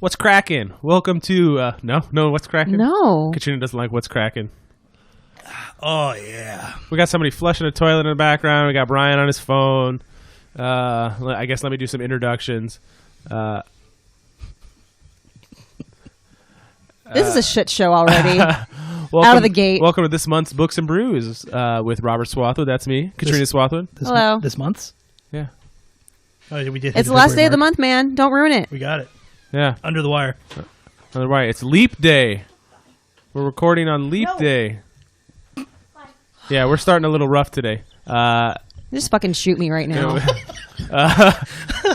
What's cracking? Welcome to no, what's cracking? No. Katrina doesn't like what's cracking. Oh yeah. We got somebody flushing a toilet in the background. We got Brian on his phone. I guess let me do some introductions. This is a shit show already. Welcome, Out of the gate. Welcome to this month's Books and Brews with Robert Swathwood. That's me. Katrina Swathwood. Hello. This month's? Yeah. Oh, we did. It's the last day of the month, man. Don't ruin it. We got it. Yeah. Under the wire. On the right. It's Leap Day. We're recording on Leap Day. Yeah, we're starting a little rough today. Just fucking shoot me right now.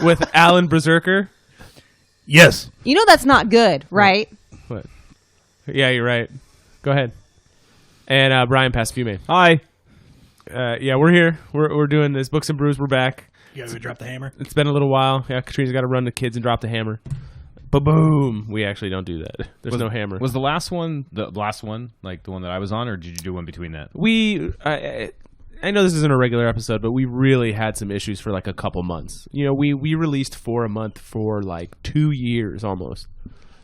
With Alan Berserker. Yes. You know that's not good, right? What? Yeah, you're right. Go ahead. And Brian Pasfume. Hi. Yeah, we're here. We're doing this Books and Brews. We're back. You gotta go drop the hammer. It's been a little while. Yeah, Katrina's got to run the kids and drop the hammer. Ba-boom. We actually don't do that. There's no hammer. Was the last one like the one that I was on, or did you do one between that? I know this isn't a regular episode, but we really had some issues for like a couple months. You know, we released 4 a month for like 2 years almost.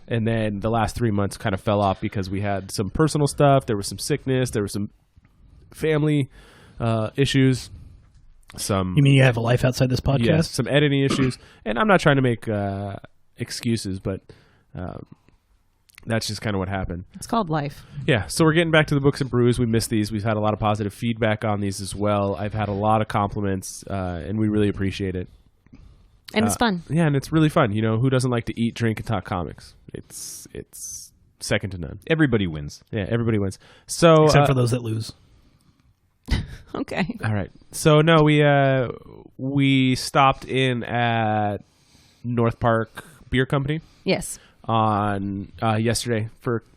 And then the last 3 months kind of fell off because we had some personal stuff. There was some sickness. There was some family issues. You mean you have a life outside this podcast? Yes, some editing issues. And I'm not trying to make excuses, but that's just kind of what happened. It's called life. Yeah, so we're getting back to the Books and Brews. We missed these. We've had a lot of positive feedback on these as well. I've had a lot of compliments, and we really appreciate it. And it's fun. Yeah, and it's really fun. You know, who doesn't like to eat, drink, and talk comics? It's second to none. Everybody wins. Yeah, everybody wins. So except for those that lose. Okay. All right. So no, we stopped in at North Park Beer Company. Yes. On yesterday,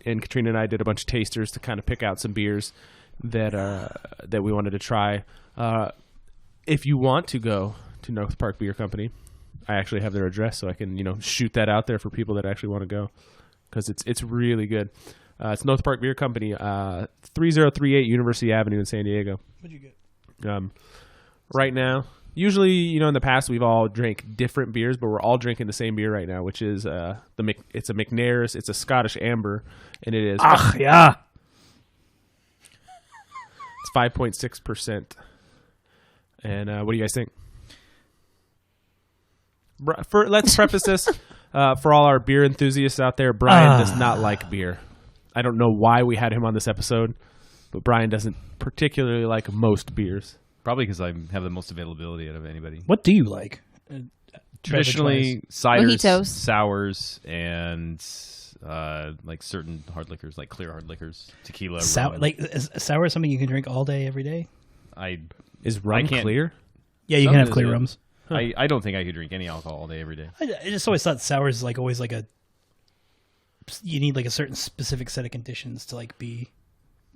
and Katrina and I did a bunch of tasters to kind of pick out some beers that we wanted to try. If you want to go to North Park Beer Company, I actually have their address, so I can shoot that out there for people that actually want to go, because it's really good. It's North Park Beer Company, 3038 University Avenue in San Diego. What'd you get? Right now, usually, in the past we've all drank different beers, but we're all drinking the same beer right now, which is it's a McNair's. It's a Scottish Amber, and it is. Yeah. It's 5.6%. And what do you guys think? Let's preface this for all our beer enthusiasts out there. Brian does not like beer. I don't know why we had him on this episode, but Brian doesn't particularly like most beers. Probably because I have the most availability out of anybody. What do you like? Traditionally, ciders, Mojitos. sours, and like certain hard liquors, like clear hard liquors, tequila. Sour, is sour something you can drink all day, every day? Is rum clear? Yeah, you can have clear rums. Huh. I don't think I could drink any alcohol all day, every day. I just always thought sour is always you need a certain specific set of conditions to be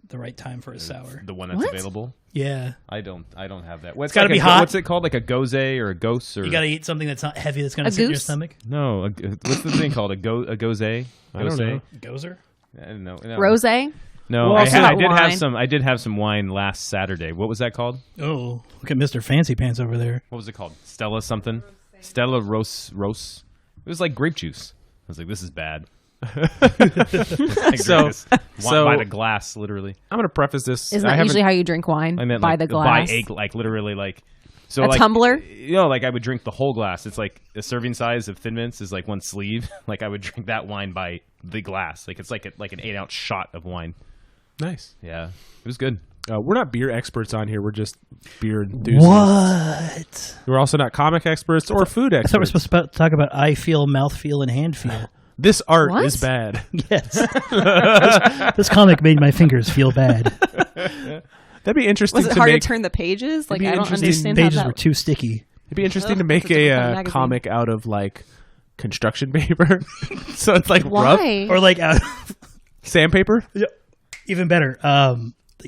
the right time for a sour. The one that's available? Yeah. I don't have that. It's got to be hot. What's it called? Like a gose or a gose? Or... You got to eat something that's not heavy that's going to sit in your stomach? No. What's the thing called? A gose? I don't know. Gozer? I don't know. Rosé? No, I did have some wine last Saturday. What was that called? Oh, look at Mr. Fancy Pants over there. What was it called? Stella something? Stella Rose. It was like grape juice. I was like, this is bad. So by the glass, literally. I'm going to preface this. Isn't that usually how you drink wine? I meant by the glass? By literally So a tumbler? I would drink the whole glass. It's like a serving size of Thin Mints is like one sleeve. I would drink that wine by the glass. It's like an 8-ounce shot of wine. Nice. Yeah, it was good. We're not beer experts on here. We're just beer enthusiasts. What? We're also not comic experts or food experts. I thought we were supposed to talk about eye feel, mouth feel, and hand feel. This art is bad. Yes. This comic made my fingers feel bad. That'd be interesting. Was it hard to turn the pages? I don't understand These how pages that... were too sticky. It'd be interesting to make a comic out of construction paper, so it's Why? rough, or out of sandpaper. Yeah, even better.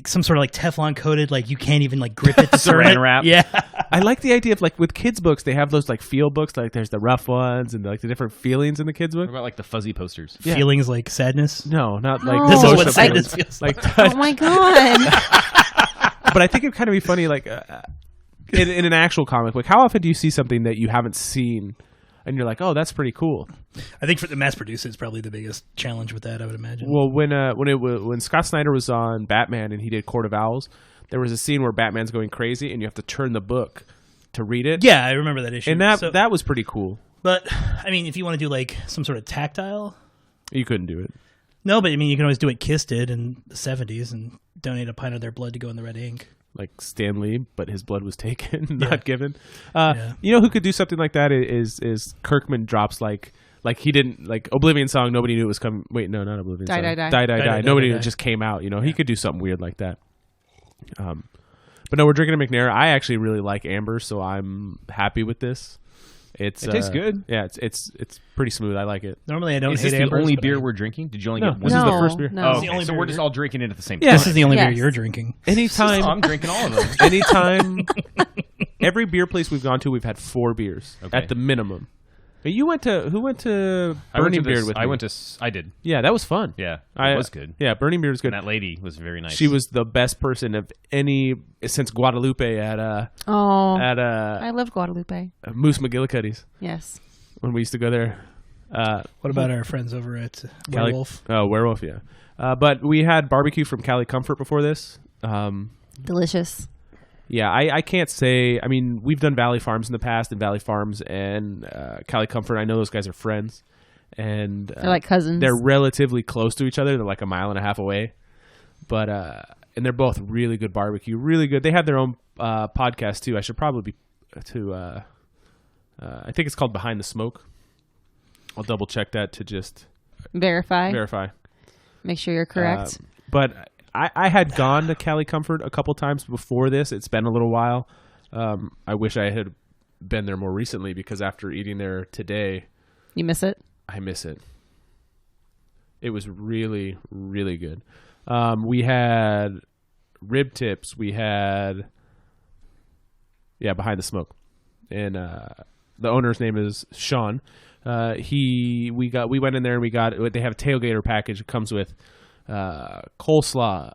Some sort of Teflon coated, you can't even grip it. Saran wrap. Yeah. I like the idea of with kids books, they have those feel books. There's the rough ones and the different feelings in the kids book. What about the fuzzy posters? Yeah. Feelings like sadness. No, not No. This is what sadness feels like. Oh my god! But I think it'd kind of be funny, in an actual comic book. How often do you see something that you haven't seen and you're like, oh, that's pretty cool. I think for the mass produce, it's probably the biggest challenge with that. I would imagine. Well, when Scott Snyder was on Batman and he did Court of Owls, there was a scene where Batman's going crazy and you have to turn the book to read it. Yeah, I remember that issue. And that was pretty cool. But I mean, if you want to do like some sort of tactile, you couldn't do it. No, but I mean, you can always do what Kiss did in the 70s and donate a pint of their blood to go in the red ink. Like Stan Lee, but his blood was taken, not given. You know who could do something like that is Kirkman drops like he didn't like Oblivion song. Nobody knew it was coming. Wait, no, not Oblivion song. Die. Nobody knew it just came out. You know, he could do something weird like that. But no, we're drinking a McNair. I actually really like amber, so I'm happy with this. It tastes good. Yeah, it's pretty smooth. I like it. Normally, I don't hate this amber. the only beer we're drinking? Did you only get one? This is the first beer. No. Oh, okay. So we're just all drinking it at the same time. Yeah, this is the only beer Yes. you're drinking. Anytime I'm drinking all of them. Anytime, every beer place we've gone to, we've had 4 beers at the minimum. But who went to Burning Beard with me? I did. Yeah, that was fun. Yeah, it was good. Yeah, Burning Beard was good. And that lady was very nice. She was the best person of any since Guadalupe at I loved Guadalupe. Moose McGillicuddy's Yes. when we used to go there. What about our friends over at Cali, Werewolf? Oh, Werewolf, yeah. But we had barbecue from Cali Comfort before this. Delicious. Yeah, I can't say. I mean, we've done Valley Farms in the past, and Valley Farms and Cali Comfort. I know those guys are friends, and They're like cousins. They're relatively close to each other. They're like a mile and a half away, but and they're both really good barbecue. Really good. They have their own podcast too. I should probably be to. I think it's called Behind the Smoke. I'll double check that to just Verify. Make sure you're correct. But I had gone to Cali Comfort a couple times before this. It's been a little while. I wish I had been there more recently because after eating there today, You miss it? I miss it. It was really, really good. We had rib tips. We had, Behind the Smoke, and the owner's name is Sean. We went in there and they have a tailgater package. It comes with coleslaw,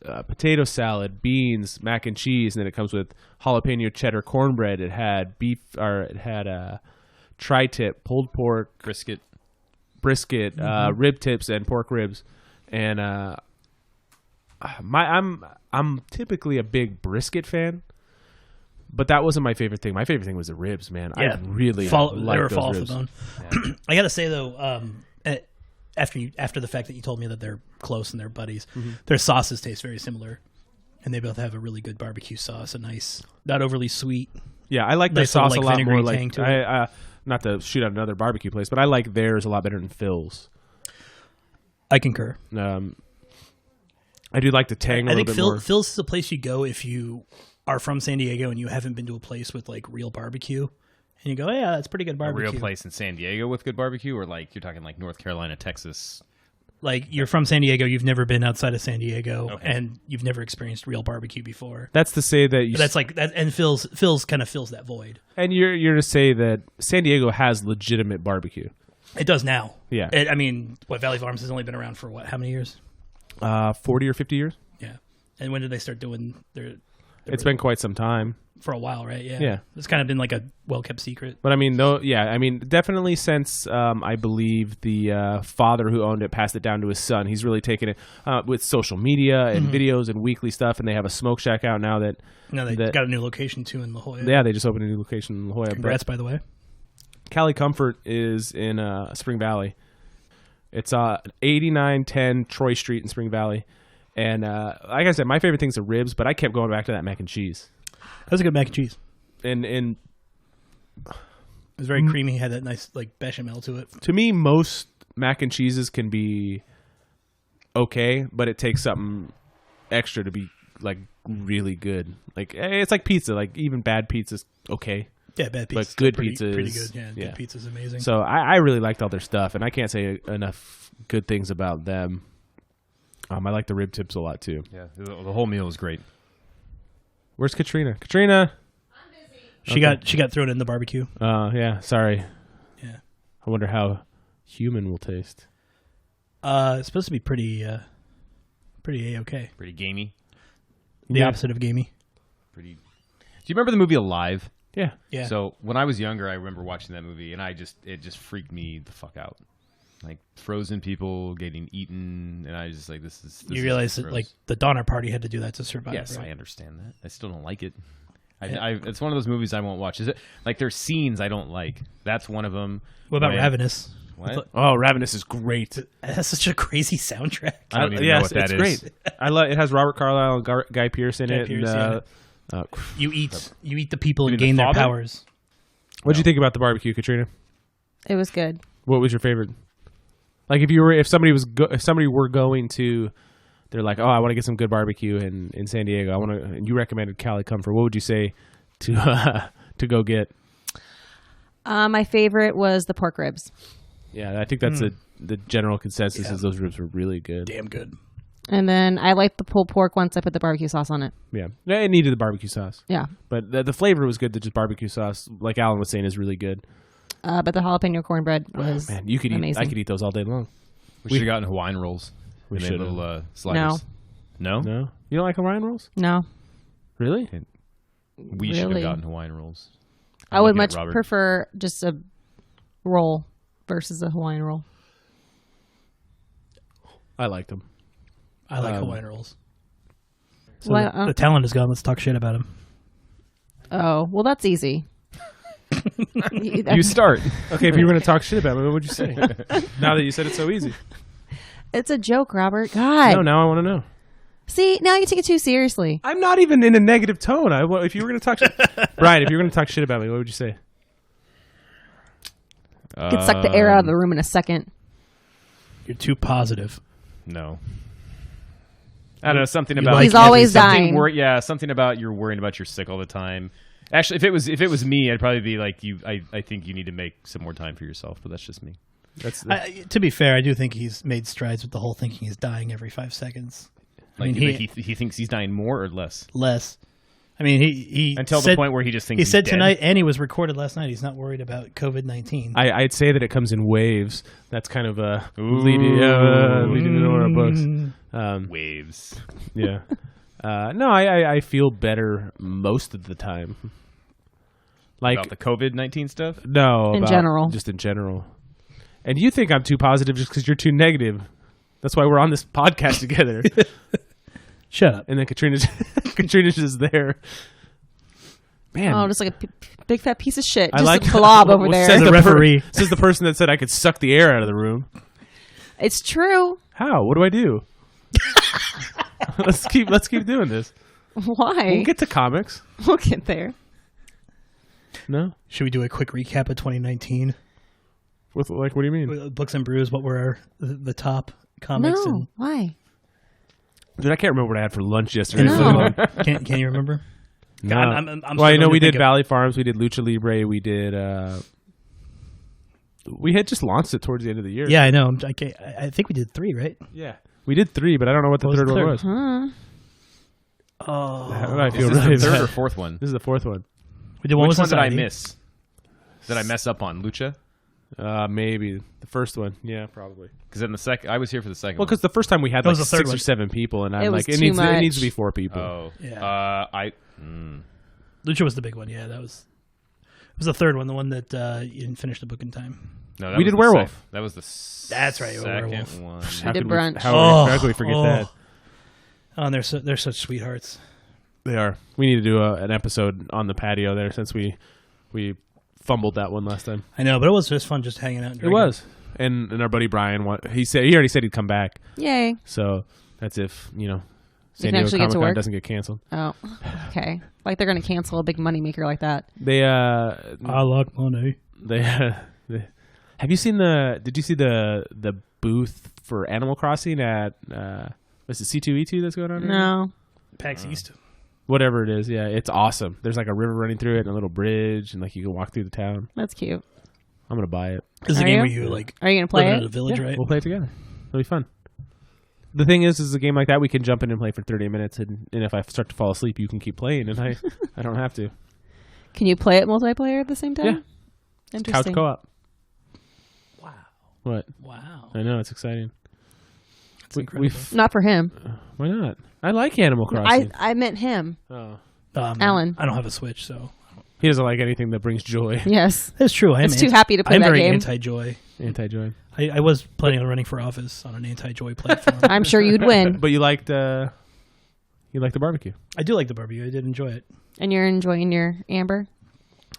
potato salad, beans, mac and cheese, and then it comes with jalapeno cheddar cornbread. It had tri-tip, pulled pork, brisket, rib tips, and pork ribs. And I'm typically a big brisket fan, but that wasn't my favorite thing. My favorite thing was the ribs, man. Yeah. I really like those ribs. Yeah. I gotta say though, after the fact that you told me that they're close and they're buddies, their sauces taste very similar, and they both have a really good barbecue sauce, a nice, not overly sweet. Yeah, I like their nice sauce little, a lot more. vinegary tang to it. Not to shoot out another barbecue place, but I like theirs a lot better than Phil's. I concur. I do like the tang a I little think bit more. Phil's is a place you go if you are from San Diego and you haven't been to a place with like real barbecue, and you go, yeah, that's pretty good barbecue. A real place in San Diego with good barbecue, or like you're talking like North Carolina, Texas. Like you're from San Diego, you've never been outside of San Diego, and you've never experienced real barbecue before. That's to say that But that's like that, and Phil's kind of fills that void. And you're to say that San Diego has legitimate barbecue. It does now. Yeah. I mean, Valley Farms has only been around for how many years? 40 or 50 years. Yeah. And when did they start doing their? It's been quite some time. For a while, right? Yeah. Yeah. It's kind of been like a well-kept secret. But I mean, definitely since I believe the father who owned it passed it down to his son. He's really taken it with social media and videos and weekly stuff, and they have a smoke shack out now that. No, they got a new location too in La Jolla. Yeah, they just opened a new location in La Jolla. Congrats, by the way. Cali Comfort is in Spring Valley. It's 8910 Troy Street in Spring Valley. And like I said, my favorite thing's the ribs, but I kept going back to that mac and cheese. That was a good mac and cheese. And it was very creamy, had that nice like bechamel to it. To me, most mac and cheeses can be okay, but it takes something extra to be like really good. Like it's like pizza. Like even bad pizza's okay. Yeah, bad pizza. But good pizza is pretty good. Yeah, good pizza's amazing. So I really liked all their stuff, and I can't say enough good things about them. I like the rib tips a lot too. Yeah, the whole meal was great. Where's Katrina? Katrina, she got thrown in the barbecue. Yeah. Sorry. Yeah. I wonder how human will taste. It's supposed to be pretty A-okay. Pretty gamey. The opposite of gamey. Pretty. Do you remember the movie Alive? Yeah. Yeah. So when I was younger, I remember watching that movie, and it just freaked me the fuck out. Like frozen people getting eaten, and I was just like, this you realize that gross. like the Donner Party had to do that to survive. Yes, right? I understand that. I still don't like it. It's one of those movies I won't watch. Is it like there's scenes I don't like? That's one of them. What about Ravenous? What? Oh, Ravenous is great. It has such a crazy soundtrack. I don't even know what that is. Great. I love. It has Robert Carlyle and Guy Pearce in it. Pearce, and, You eat the people and mean gain the their father? powers. What'd you think about the barbecue, Katrina? It was good. What was your favorite? Like if somebody were going to, they're like, oh, I want to get some good barbecue in San Diego. And you recommended Cali Comfort. What would you say to go get? My favorite was the pork ribs. Yeah, I think that's the general consensus is those ribs were really good. Damn good. And then I liked the pulled pork once I put the barbecue sauce on it. Yeah, it needed the barbecue sauce. Yeah. But the flavor was good. The just barbecue sauce, like Alan was saying, is really good. But the jalapeno cornbread was Man, you could amazing. I could eat those all day long. We should have gotten Hawaiian rolls. We made should little sliders. No, No, you don't like Hawaiian rolls? No. Really? we should have Really? gotten Hawaiian rolls. I would looking at much Robert. prefer just a roll versus a Hawaiian roll. I liked them. I like Hawaiian rolls. So Well, the talent is gone. Let's talk shit about him. Oh, well, that's easy. You start. Okay, if you were going to talk shit about me, what would you say? Now that you said it's so easy. It's a joke, Robert. God. No, now I want to know. See, now you take it too seriously. I'm not even in a negative tone. If you were going to talk shit, Brian, if you were going to talk shit about me, what would you say? You could suck the air out of the room in a second. You're too positive. No. I don't know, something about He's always dying. Something about you're worrying about you're sick all the time. Actually, if it was me, I'd probably be like you. I think you need to make some more time for yourself, but that's just me. To be fair, I do think he's made strides with the whole thinking he's dying every 5 seconds. Like, I mean, he thinks he's dying more or less. less. I mean, he Until said, the point where he just thinks he he's said dead. tonight, and he was recorded last night. He's not worried about COVID-19. I'd say that it comes in waves. That's kind of a leading into one of our books. Waves. Yeah. No, I feel better most of the time. Like About the COVID-19 stuff? no, In general. just in general. And you think I'm too positive just because you're too negative. That's why we're on this podcast together. Shut up. And then Katrina's just there. Man, Oh, just like a big fat piece of shit. I Just like a blob over there. says the referee. This is the person that said I could suck the air out of the room. It's true. How? What do I do? let's keep doing this. Why? We'll get to comics. We'll get there. No, Should we do a quick recap of 2019? with like, what do you mean? Books and Brews, what were the top comics? No. Why? Dude, I can't remember what I had for lunch yesterday. No. Can you remember? No. I'm Well, I struggling know to we did think of- Valley Farms, we did Lucha Libre, we did. We had just launched it towards the end of the year. Yeah, I know. I think we did 3, right? Yeah. We did 3, but I don't know what the What was third the one third? was. Huh? Oh, I Is feel this really the third bad. or fourth one? This is the fourth one. we did one. Which Was one did I Society. miss? Did I mess up on Lucha? Maybe the first one. Yeah, probably. Because in the second, I was here for the second Well, one. because the first time we had That like was the third 6 or one. 7 people, and I'm It was like, too it much. needs to be 4 people. Oh, Yeah. mm. Lucha was the big one. Yeah, it was the third one, the one that you didn't finish the book in time. No, that We was did the Werewolf. That was the That's right, second Werewolf. one. How did could brunch. how could we forget that? Oh, and they're such sweethearts. They are. We need to do an episode on the patio there since we fumbled that one last time. I know, but it was just fun just hanging out. And It drinking. was. And our buddy Brian, he already said he'd come back. Yay. So that's if San can Diego actually get to Comic-Con work? doesn't get canceled. Oh, okay. Like they're going to cancel a big moneymaker like that. They I like money. have you seen did you see the booth for Animal Crossing at was it C2E2 that's going on right now? No. PAX East. Whatever it is, yeah, it's awesome. There's like a river running through it and a little bridge, and like you can walk through the town. That's cute. I'm gonna buy it. This is a Are game you? where you like Are you going to play live in a it? village, Yeah, right? we'll play it together. It'll be fun. The thing is a game like that we can jump in and play for 30 minutes, and if I start to fall asleep, you can keep playing, and I don't have to. Can you play it multiplayer at the same time? Yeah. Couch Interesting. co-op. Wow. What? Wow. I know, it's exciting. That's incredible. Not for him. Why not? I like Animal Crossing. I meant him. Oh. Alan. I don't have a Switch, so He doesn't like anything that brings joy. Yes. That's true. It's too happy to play I'm that very game. anti-joy. Anti-joy. I was planning on running for office on an anti-joy platform. I'm sure you'd win. But you liked the barbecue. I do like the barbecue. I did enjoy it. And you're enjoying your amber?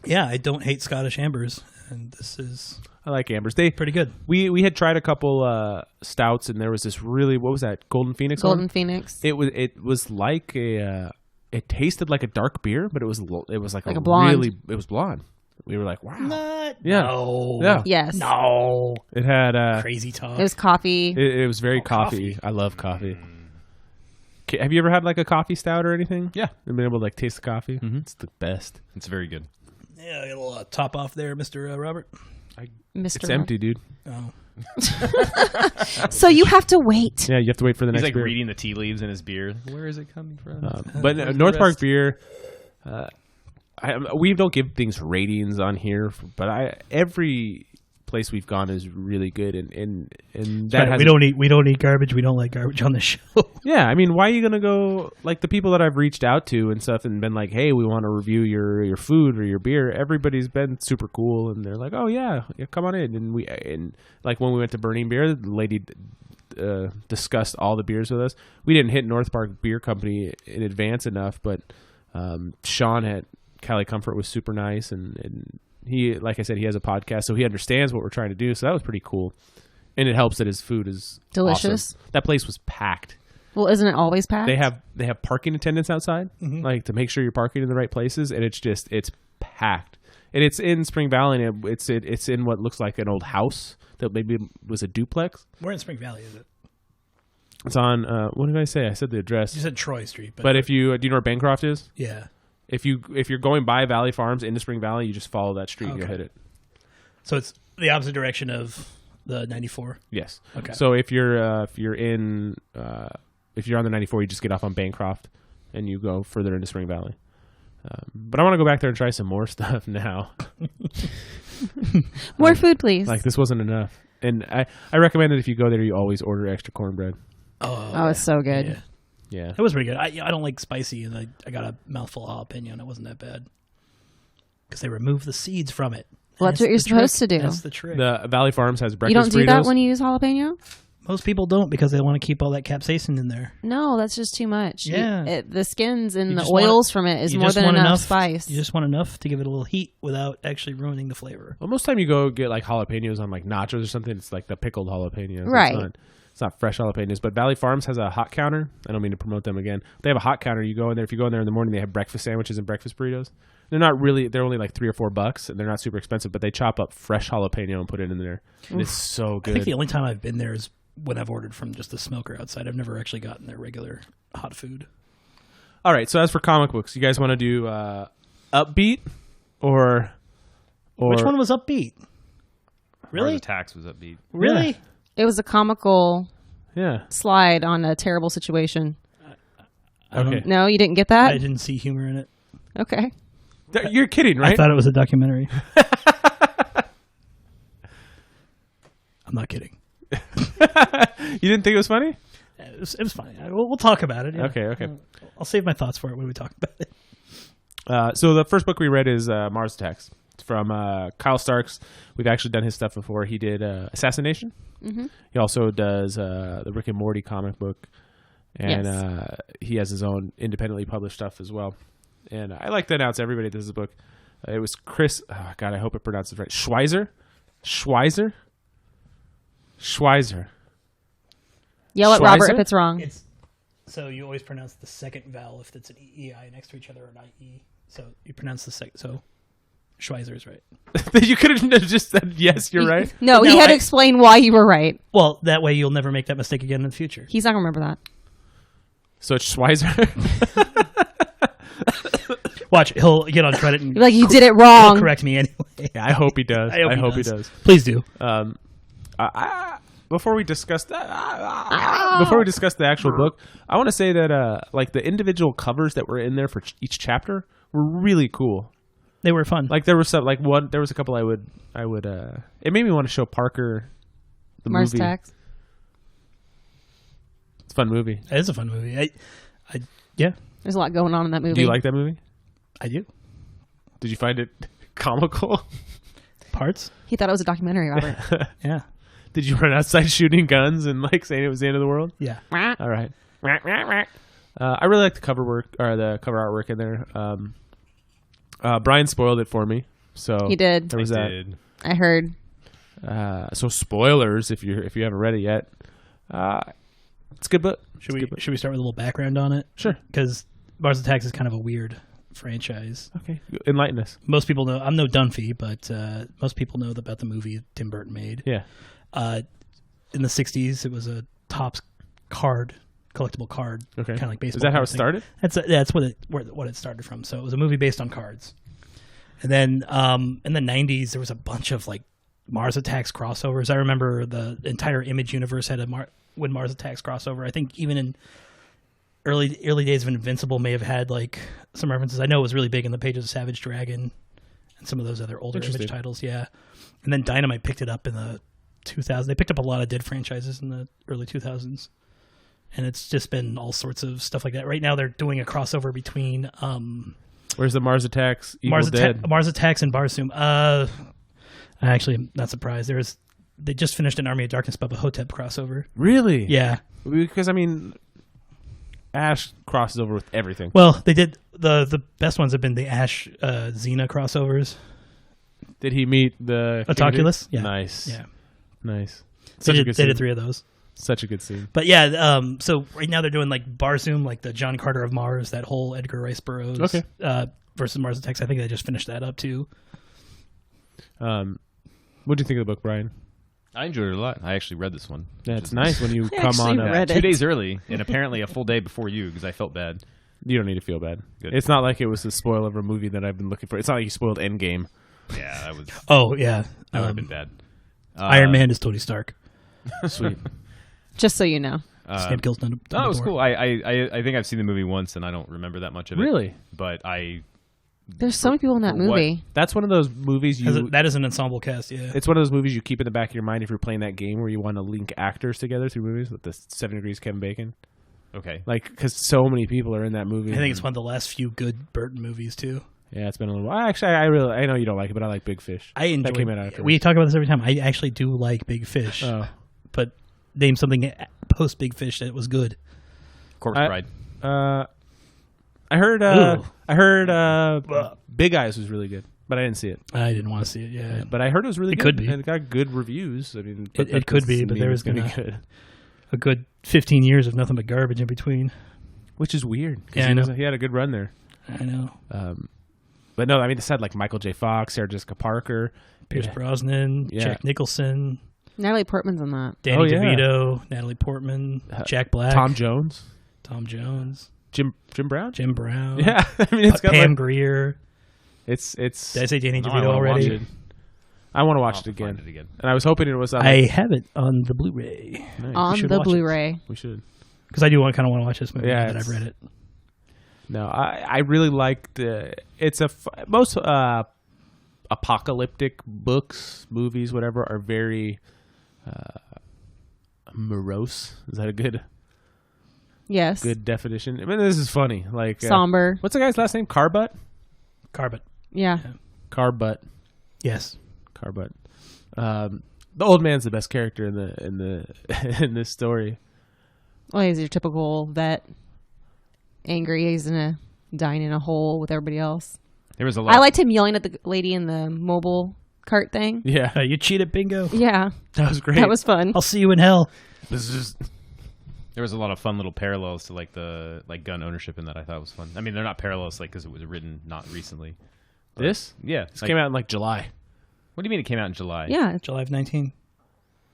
Yeah, I don't hate Scottish ambers, and this is I like ambers. They pretty good. We had tried a couple stouts, and there was this really, what was that? Golden Phoenix. Golden one? Phoenix. It was like a. It tasted like a dark beer, but it was like a blonde. It was blonde. We were like, wow. Not. Yeah. No. Yeah. Yes. No. It had Crazy talk. It was coffee. It was very coffee. I love coffee. Have you ever had like a coffee stout or anything? Yeah. And been able to like taste the coffee? Mm-hmm. It's the best. It's very good. Yeah, a little top off there, Mr. Robert. Mr. It's empty, dude. Oh. So you have to wait. Yeah, you have to wait for the He's next like beer. reading the tea leaves in his beer. Where is it coming from? But Where's the North Park rest? beer, we don't give things ratings on here, but every place we've gone is really good, and that has we don't eat garbage. We don't like garbage on the show. Yeah, I mean, why are you gonna go like the people that I've reached out to and stuff and been like, hey, we want to review your food or your beer. Everybody's been super cool, and they're like, oh yeah, come on in. And like when we went to Burning Beer, the lady discussed all the beers with us. We didn't hit North Park Beer Company in advance enough, but Sean at Cali Comfort was super nice, and he, like I said, he has a podcast, so he understands what we're trying to do. So that was pretty cool, and it helps that his food is Delicious. awesome. That place was packed. Well, isn't it always packed? They have parking attendants outside, like to make sure you're parking in the right places, and it's packed. And it's in Spring Valley, and it's in what looks like an old house that maybe was a duplex. Where in Spring Valley is it? It's on what did I say? I said the address. You said Troy Street, But if you do you know where Bancroft is? yeah. If you're going by Valley Farms into Spring Valley, you just follow that street and you'll hit it. So it's the opposite direction of the 94. Yes. Okay. So if you're on the 94, you just get off on Bancroft and you go further into Spring Valley. But I want to go back there and try some more stuff now. More food, please. Like this wasn't enough. And I recommend that if you go there, you always order extra cornbread. Oh, it's so good. Yeah. Yeah. It was pretty good. I don't like spicy, and I got a mouthful of jalapeno, and it wasn't that bad. Because they removed the seeds from it. Well, that's what you're supposed to do. That's the trick. The Valley Farms has You breakfast don't do that burritos. when you use jalapeno? Most people don't because they want to keep all that capsaicin in there. No, that's just too much. Yeah. The skins and You the just want- oils from it is you more just than want enough spice. You just want enough to give it a little heat without actually ruining the flavor. Well, most time you go get like jalapenos on like nachos or something. It's like the pickled jalapenos. Right. It's not fresh jalapenos. But Valley Farms has a hot counter. I don't mean to promote them again. They have a hot counter. You go in there. If you go in there in the morning, they have breakfast sandwiches and breakfast burritos. They're not really. They're only like $3 or $4, and they're not super expensive. But they chop up fresh jalapeno and put it in there. And it's so I good. think the only time I've been there is when I've ordered from just the smoker outside. I've never actually gotten their regular hot food. All right. So as for comic books, you guys want to do upbeat or Which one was upbeat? Mars Really? Attacks was upbeat. Really? Yeah. It was a comical Yeah. slide on a terrible situation. Okay. No, you didn't get I that? didn't see humor in it. Okay. You're kidding, right? I thought it was a documentary. I'm not kidding. You didn't think it was funny? It was fine. We'll talk about it. Yeah. Okay. I'll save my thoughts for it when we talk about it. So the first book we read is Mars Attacks. It's from Kyle Starks. We've actually done his stuff before. He did Assassination. Mm-hmm. He also does the Rick and Morty comic book. And Yes. he has his own independently published stuff as well. And I like to announce everybody this is a book. It was Chris, God, I hope I pronounced it right. Schweizer. Yell at Robert Schweizer? if it's wrong. So you always pronounce the second vowel if it's an EI next to each other or an IE. So you pronounce the second. So Schweizer is right. You could have just said, yes, you're right. No, he No, had to I- explain why you were right. Well, that way you'll never make that mistake again in the future. He's not going to remember that. So it's Schweizer. Watch, he'll get on credit and You're like, you did it he'll wrong. correct me anyway. Yeah, I hope he does. I hope he does. Please do. Before we discuss that, before we discuss the actual book, I want to say that like the individual covers that were in there for each chapter were really cool. They were fun. Like there was some, like one, there was a couple I would. It made me want to show Parker the Mars movie. Attacks. It's a fun movie. It is a fun movie. Yeah, There's a lot going on in that movie. Do you like that movie? I do. Did you find it comical? Parts? He thought it was a documentary, Robert. Yeah. Did you run outside shooting guns and like saying it was the end of the world? Yeah. All right. I really like the cover work or the cover artwork in there. Brian spoiled it for me, so He did. There was that. Did. I heard. So spoilers if you haven't read it yet. It's a good book. Should we start with a little background on it? Sure. Because Mars Attacks is kind of a weird franchise. Okay, enlighten us. Most people know. I'm no Dunphy, but most people know about the movie Tim Burton made. Yeah. In the 60s, it was a Topps collectible card. Okay. Kind of like baseball. Is that how it thing. started? That's what it started from. So it was a movie based on cards. And then in the 90s, there was a bunch of like Mars Attacks crossovers. I remember the entire Image universe had when Mars Attacks crossover. I think even in early days of Invincible may have had like some references. I know it was really big in the Pages of Savage Dragon and some of those other older Image titles. Yeah. And then Dynamite picked it up in the 2000s. They picked up a lot of dead franchises in the early 2000s. And it's just been all sorts of stuff like that. Right now they're doing a crossover between Where's the Mars Attacks? Evil Dead. Mars Attacks and Barsoom. I actually am not surprised. They just finished an Army of Darkness Bubba Hotep crossover. Really? Yeah. Because I mean, Ash crosses over with everything. Well, they did the best ones have been the Ash Xena crossovers. Did he meet the Autoculus? Yeah. Nice. Yeah. Nice. They did 3 of those. Such a good scene. But yeah, so right now they're doing like Barsoom, like the John Carter of Mars, that whole Edgar Rice Burroughs versus Mars Attacks. I think they just finished that up too. What do you think of the book, Brian? I enjoyed it a lot. I actually read this one. Yeah, it's nice when you I come on. actually read 2 it. days early, and apparently a full day before you because I felt bad. You don't need to feel bad. Good. It's not like it was a spoil of a movie that I've been looking for. It's not like you spoiled Endgame. Yeah, that was. Oh yeah, That would have been bad. Iron Man is Tony Stark. Sweet. Just so you know. Snape kills Dumbledore. Oh, it was cool. I think I've seen the movie once, and I don't remember that much of it. Really? But There's so many people in that movie. That's one of those movies That is an ensemble cast. Yeah, It's one of those movies you keep in the back of your mind if you're playing that game where you want to link actors together through movies, like the 7 Degrees Kevin Bacon. Okay. Like, because so many people are in that movie. I think it's one of the last few good Burton movies too. Yeah, it's been a little while. Actually, I know you don't like it, but I like Big Fish. I enjoy. That came out after. We talk about this every time. I actually do like Big Fish, but name something post Big Fish that was good. Corpse Bride. I heard Big Eyes was really good, but I didn't see it. I didn't want to see it. Yeah, But I heard it was really It good. could be. And it got good reviews. I mean, It could be, but there was going to gonna- be good, a good 15 years of nothing but garbage in between. which is weird. 'Cause Yeah, I know. He had a good run there. I know. But no, I mean, this had like Michael J. Fox, Sarah Jessica Parker, Pierce Brosnan, Yeah. Jack Nicholson, Natalie Portman's in that. Danny yeah. DeVito, Natalie Portman, Jack Black, Tom Jones, Jim Brown. Jim Brown. Yeah, I mean, it's got Pam like, Grier. it's. Did I say Danny No, I DeVito wanna watch already? it. I want to watch I'll it find again. it again. And I was hoping it was on. I have it on the Blu-ray Nice. We On should the watch it. Blu-ray. We should. because I do kind of want to watch this movie Yeah, now that I've it's- read it. No, I really like it's most apocalyptic books, movies, whatever, are very morose. Is that a good Yes. definition? I mean, this is funny. Like Somber. what's the guy's last name? Carbutt. Carbot. Yeah. Carbutt. Yes. Carbutt. The old man's the best character in the in this story. Well, he's your typical vet. Angry. He's dying in a hole with everybody else. There was a lot. I liked him yelling at the lady in the mobile cart thing. Yeah, You cheated bingo. Yeah. that was great. That was fun. I'll see you in hell. This is There was a lot of fun little parallels to like the gun ownership in that I thought was fun. I mean, they're not parallels like because it was written not recently. this. Yeah, This came out in like July. What do you mean it came out in July? Yeah. July of 19.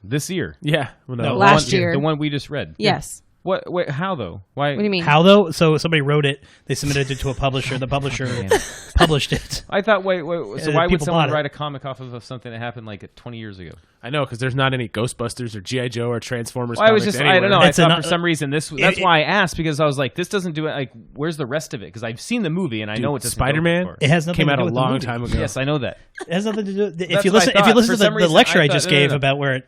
This year. Yeah, well, No, Last one- year. The one we just read. Yes. What? Wait, how though? Why? What do you mean? How though? So somebody wrote it. They submitted it to a publisher. The publisher published it. I thought. Wait. So why would people someone bought it. write a comic off of something that happened like 20 years ago? I know because there's not any Ghostbusters or GI Joe or Transformers. Well, I was comics just. I don't know. anywhere. It's I thought an- for some reason this. That's why I asked because I was like, this doesn't do it. Like, where's the rest of it? Because I've seen the movie and I know it doesn't. go Spider-Man? that far. It has nothing Came to out do a with the long movie. time ago. Yes, I know that. It has nothing to do. If That's you what I listen, thought. if you listen For to some the reason, lecture I I thought- just no, gave no. about where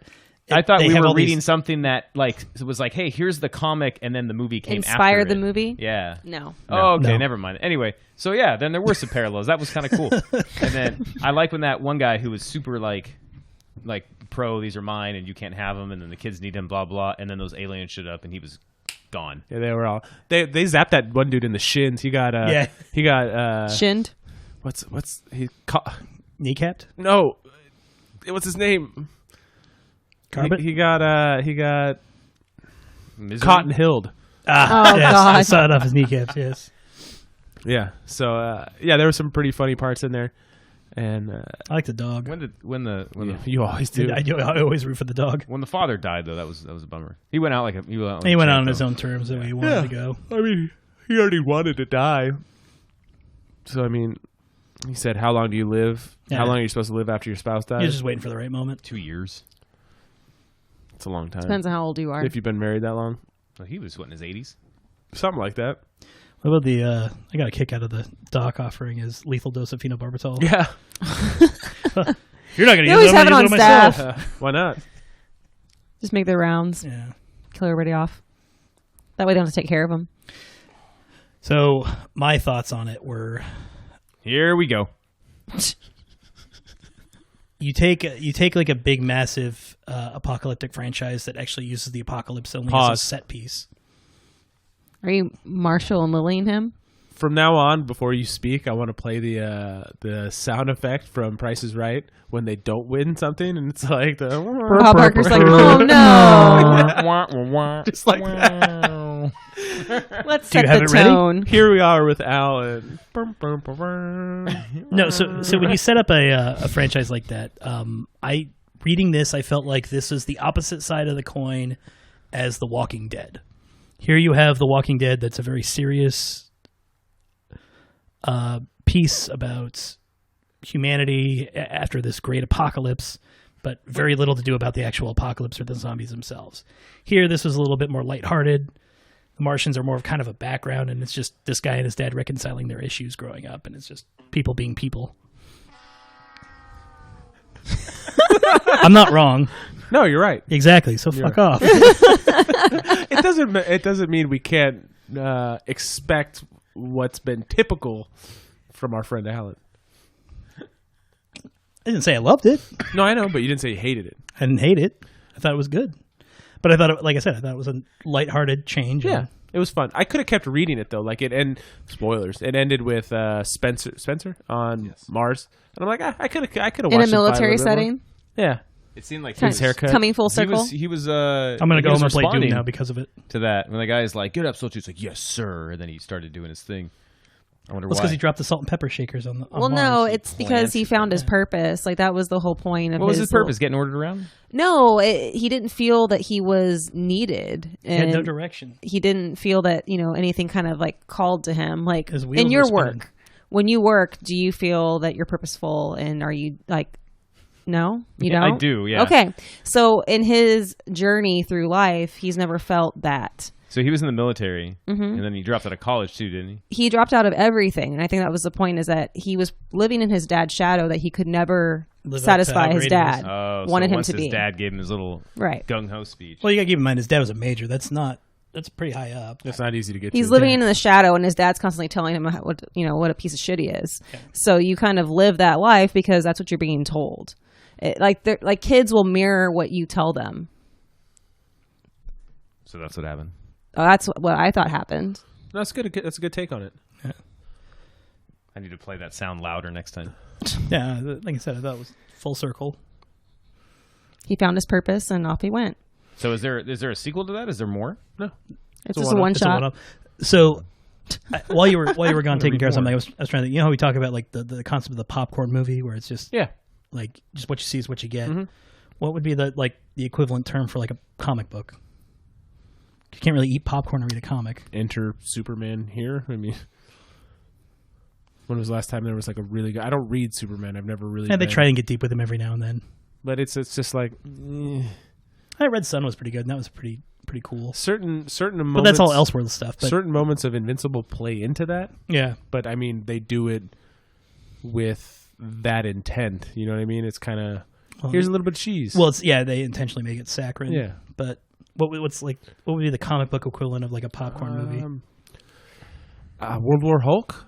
I thought they we have were all these- reading something that like it was like, hey, here's the comic, and then the movie came Inspired after the it. movie? Yeah. No. Oh, okay, No. never mind. Anyway, so yeah, then there were some parallels. That was kind of cool. And then I like when that one guy who was super like pro, these are mine, and you can't have them, and then the kids need them, blah blah, and then those aliens showed up, and he was gone. Yeah, they were all they zapped that one dude in the shins. He got Shinned? what's he Kneecapped? no, what's his name? Carbot? He got Misery? Cotton Hilled. Ah, Oh, yes, God. I saw it off his kneecaps. Yes, Yeah. So yeah, there were some pretty funny parts in there, and I like the dog. When the you always do. I always root for the dog. when the father died though, that was a bummer. He went out like a He went out on his own terms the way he wanted to go. I mean, he already wanted to die. So I mean, he said, "How long do you live? Yeah. How long are you supposed to live after your spouse dies?" He was just waiting for the right moment. 2 years. It's a long time. Depends on how old you are. If you've been married that long, Well, he was what, in his 80s. something like that. What about the? I got a kick out of the doc offering his lethal dose of phenobarbital. Yeah. You're not going to They use always it. I'm have it gonna on use myself. staff. Why not? Just make their rounds. Yeah. Kill everybody off. That way they don't have to take care of them. So my thoughts on it were: Here we go. you take like a big, massive apocalyptic franchise that actually uses the apocalypse only as Pause. a set piece. Are you Marshall and Lilying him? From now on, before you speak, I want to play the sound effect from Price is Right when they don't win something, and it's like the Bob Barker's like, oh no. just like that. Let's Do you set have the it ready? tone. Here we are with Al and No, so when you set up a franchise like that, reading this, I felt like this is the opposite side of the coin as The Walking Dead. Here you have The Walking Dead, that's a very serious piece about humanity after this great apocalypse, but very little to do about the actual apocalypse or the zombies themselves. Here, this was a little bit more lighthearted. The Martians are more of kind of a background, and it's just this guy and his dad reconciling their issues growing up, and it's just people being people. I'm not wrong. No, you're right. Exactly, so fuck off. It doesn't mean we can't expect what's been typical from our friend Alan. I didn't say I loved it. No, I know, but you didn't say you hated it. I didn't hate it. I thought it was good. But I thought, I thought it was a lighthearted change. Yeah, it was fun. I could have kept reading it though. Like spoilers. It ended with Spencer on Mars, and I'm like, I could have In a military setting. Yeah, It seemed like his haircut. Coming full circle. He was I'm going to go home and play Doom now because of it. to that. When the guy's like, "Get up, Soldier," he's like, "Yes, sir," and then he started doing his thing. I wonder Well, it's why. because he dropped the salt and pepper shakers on the. Well, Mars. no, it's because he plant. found his purpose. Like that was the whole point of What was his little- purpose? Getting ordered around? No, he didn't feel that he was needed, He had and no direction. he didn't feel that anything kind of like called to him. Like His wheels in your were spinning. work, when you work, do you feel that you're purposeful, and are you like? No, you Yeah, don't. I do, yeah. Okay, so in his journey through life, he's never felt that. So he was in the military, and then he dropped out of college too, didn't he? He dropped out of everything, and I think that was the point: is that he was living in his dad's shadow that he could never Live up to satisfy how his great he dad. is. Oh, wanted so him once to his be dad gave him his little right. gung ho speech. Well, you got to keep in mind his dad was a major. That's pretty high up. It's not easy to get. He's to. living in the shadow, and his dad's constantly telling him what a piece of shit he is. Okay. So you kind of live that life because that's what you're being told. Like kids will mirror what you tell them. So that's what happened. That's what I thought happened. That's good. That's a good take on it. I need to play that sound louder next time. Yeah, like I said, I thought it was full circle. He found his purpose, and off he went. So is there a sequel to that? Is there more? No, It's a just a one-off. one It's a shot. one-up. So while you were gone taking care of more. something, I was trying to. You know how we talk about like the concept of the popcorn movie, where it's just yeah. like just what you see is what you get. Mm-hmm. What would be the equivalent term for like a comic book? You can't really eat popcorn or read a comic. Enter Superman here. I mean, when was the last time there was like a really good? I don't read Superman. I've never really. Yeah, they been- try and get deep with him every now and then. but it's just like I Red Sun was pretty good, and that was pretty cool. certain moments. But that's all Elseworld stuff. But Certain moments of Invincible play into that, yeah, but I mean they do it with that intent. You know what I mean? It's kind of Here's a little bit of cheese. Well, they intentionally make it saccharine. Yeah. But what would be the comic book equivalent of like a popcorn movie? World War Hulk.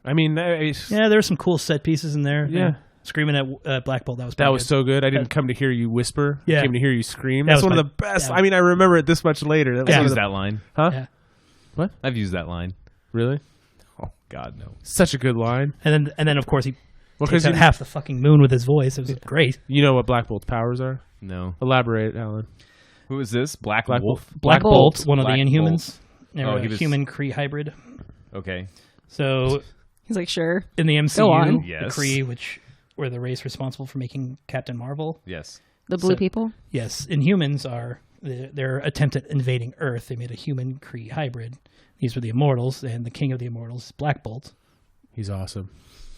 I mean, Yeah, there were some cool set pieces in there. Yeah. Screaming at Black Bolt. That was that was so good. I didn't come to hear you whisper. Yeah. I came to hear you scream. That That's was one of my- the best. yeah. I mean, I remember it this much later. That was I've one of used the- that line. Huh? Yeah. I've used that line. Really? Oh God, no. Such a good line. And then of course he Well, takes because out half the fucking moon with his voice. It was great. you know what Black Bolt's powers are. No. Elaborate, Alan. Who is this? Black Black Wolf. Black Bolt. Bolt, one of the Black Inhumans. Oh, he A was- human Kree hybrid. Okay. So He's like, sure. in the Go MCU, on. the Yes. Kree, which were the race responsible for making Captain Marvel. Yes. The blue So- people. Yes, Inhumans are their attempt at invading Earth. They made a human Kree hybrid. These were the Immortals, and the king of the Immortals is Black Bolt. He's awesome.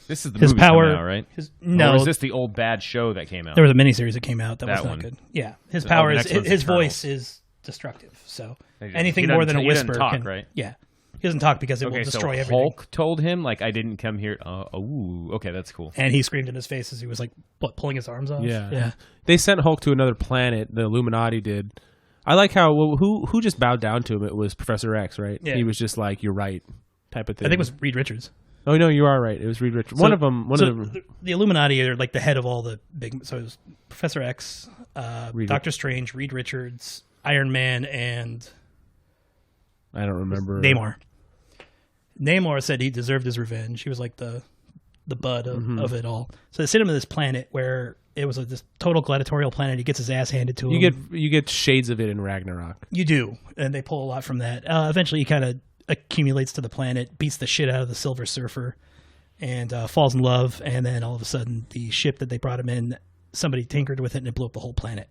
This is the His movie power, coming out, right? No, Or is this the old bad show that came out? there was a miniseries that came out that was That not one. good. Yeah, his Oh, power the is next one's his Eternals. voice is destructive. So He anything doesn't more than a he doesn't whisper talk, can. right? Yeah, he doesn't talk because it will Okay, so destroy everything. Hulk told him, like, I didn't come here. Okay, that's cool. And he screamed in his face as he was like, pulling his arms off. Yeah. yeah. They sent Hulk to another planet. The Illuminati did. I like how who just bowed down to him. It was Professor X, right? Yeah. He was just like, "You're right," type of thing. I think it was Reed Richards. Oh no, you are right. It was Reed Richards. One of them. The Illuminati are like the head of all the big. So it was Professor X, Reed- Doctor Strange, Reed Richards, Iron Man, and I don't remember. Namor. Namor said he deserved his revenge. He was like the bud of it all. So they sent him to this planet where it was this total gladiatorial planet. He gets his ass handed to him. You get shades of it in Ragnarok. You do, and they pull a lot from that. Eventually, he kind of accumulates to the planet, beats the shit out of the Silver Surfer, and falls in love. And then all of a sudden, the ship that they brought him in, somebody tinkered with it, and it blew up the whole planet.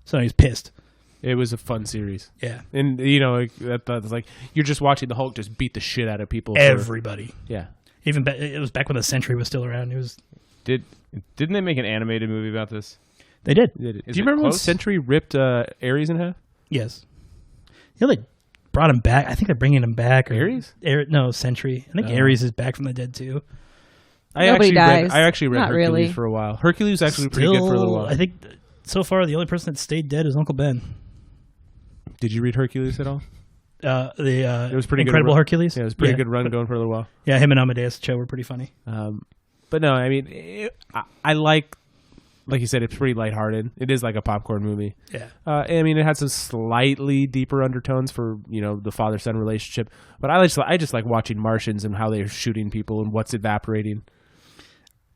So he's pissed. It was a fun series. Yeah, And you know that's like you're just watching the Hulk just beat the shit out of people. everybody. Yeah. Even it was back when the Sentry was still around. It was Didn't they make an animated movie about this? they did. Do you it remember when close? Sentry ripped Ares in half? Yes. You know, they brought him back. I think they're bringing him back. Ares? No, Sentry. I think Oh. Ares is back from the dead too. Nobody dies. I actually read Not Hercules really. for a while. Hercules was actually pretty good for a little while. I think so far the only person that stayed dead is Uncle Ben. Did you read Hercules at all? It was pretty good Incredible run. Hercules. Yeah, it was a pretty good run going for a little while. Yeah, him and Amadeus Cho were pretty funny. But no, I mean, I like you said, it's pretty lighthearted. It is like a popcorn movie. Yeah. I mean, it had some slightly deeper undertones for the father-son relationship. But I just like watching Martians and how they're shooting people and what's evaporating.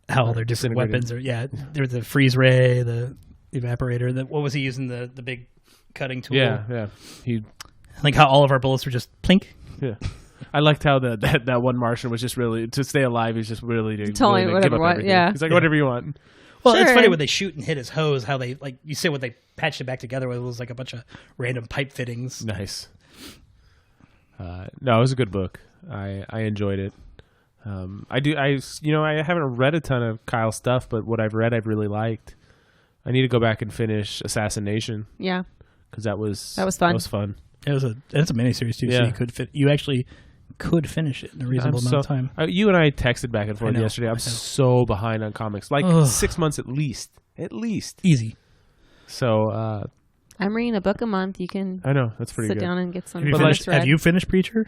How all their different weapons are. Yeah, there's the freeze ray, the evaporator. What was he using? The big cutting tool. Yeah. Like how all of our bullets were just plink. Yeah. I liked how that one Martian was just really to stay alive. He's just really Telling really whatever give up what- everything. yeah. He's like whatever you want. Well, it's Sure. funny when they shoot and hit his hose. How they like you say when they patched it back together. It was like a bunch of random pipe fittings. Nice. No, it was a good book. I enjoyed it. I haven't read a ton of Kyle's stuff, but what I've read I've really liked. I need to go back and finish Assassination Yeah. because that was fun. That was fun. It's a miniseries too, so Yeah. you actually could finish it in a reasonable amount of time. You and I texted back and forth know, yesterday. I I'm know. so behind on comics, like Ugh. 6 months at least. Easy. So I'm reading a book a month. You can I know that's pretty sit good. down and get some. Have you, But finished, read. have you finished Preacher?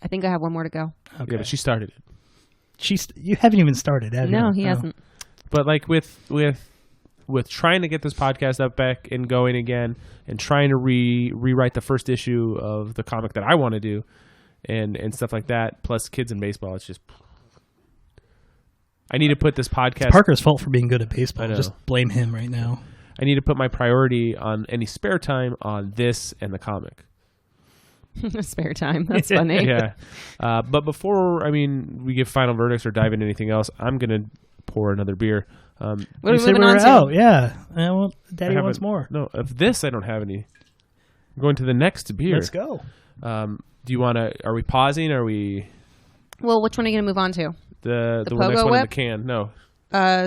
I think I have one more to go. Okay. Yeah, but she started it. You haven't even started, have you? No, he Oh. hasn't. But like with trying to get this podcast up back and going again, and trying to rewrite the first issue of the comic that I want to do, and stuff like that, plus kids in baseball, it's just I need to put this podcast. It's Parker's fault for being good at I baseball. know. Just blame him right now. I need to put my priority on any spare time on this and the comic. Spare time. That's funny. Yeah. But before we give final verdicts or dive into anything else, I'm gonna pour another beer. What are You we said moving we on were to? out, yeah. Well, Daddy I wants haven't- more. No, of this I don't have any. I'm going to the next beer. Let's go. Do you want to? Are we pausing? Are we Well, which one are you going to move on to? the next Pogo one in the Whip? can? No.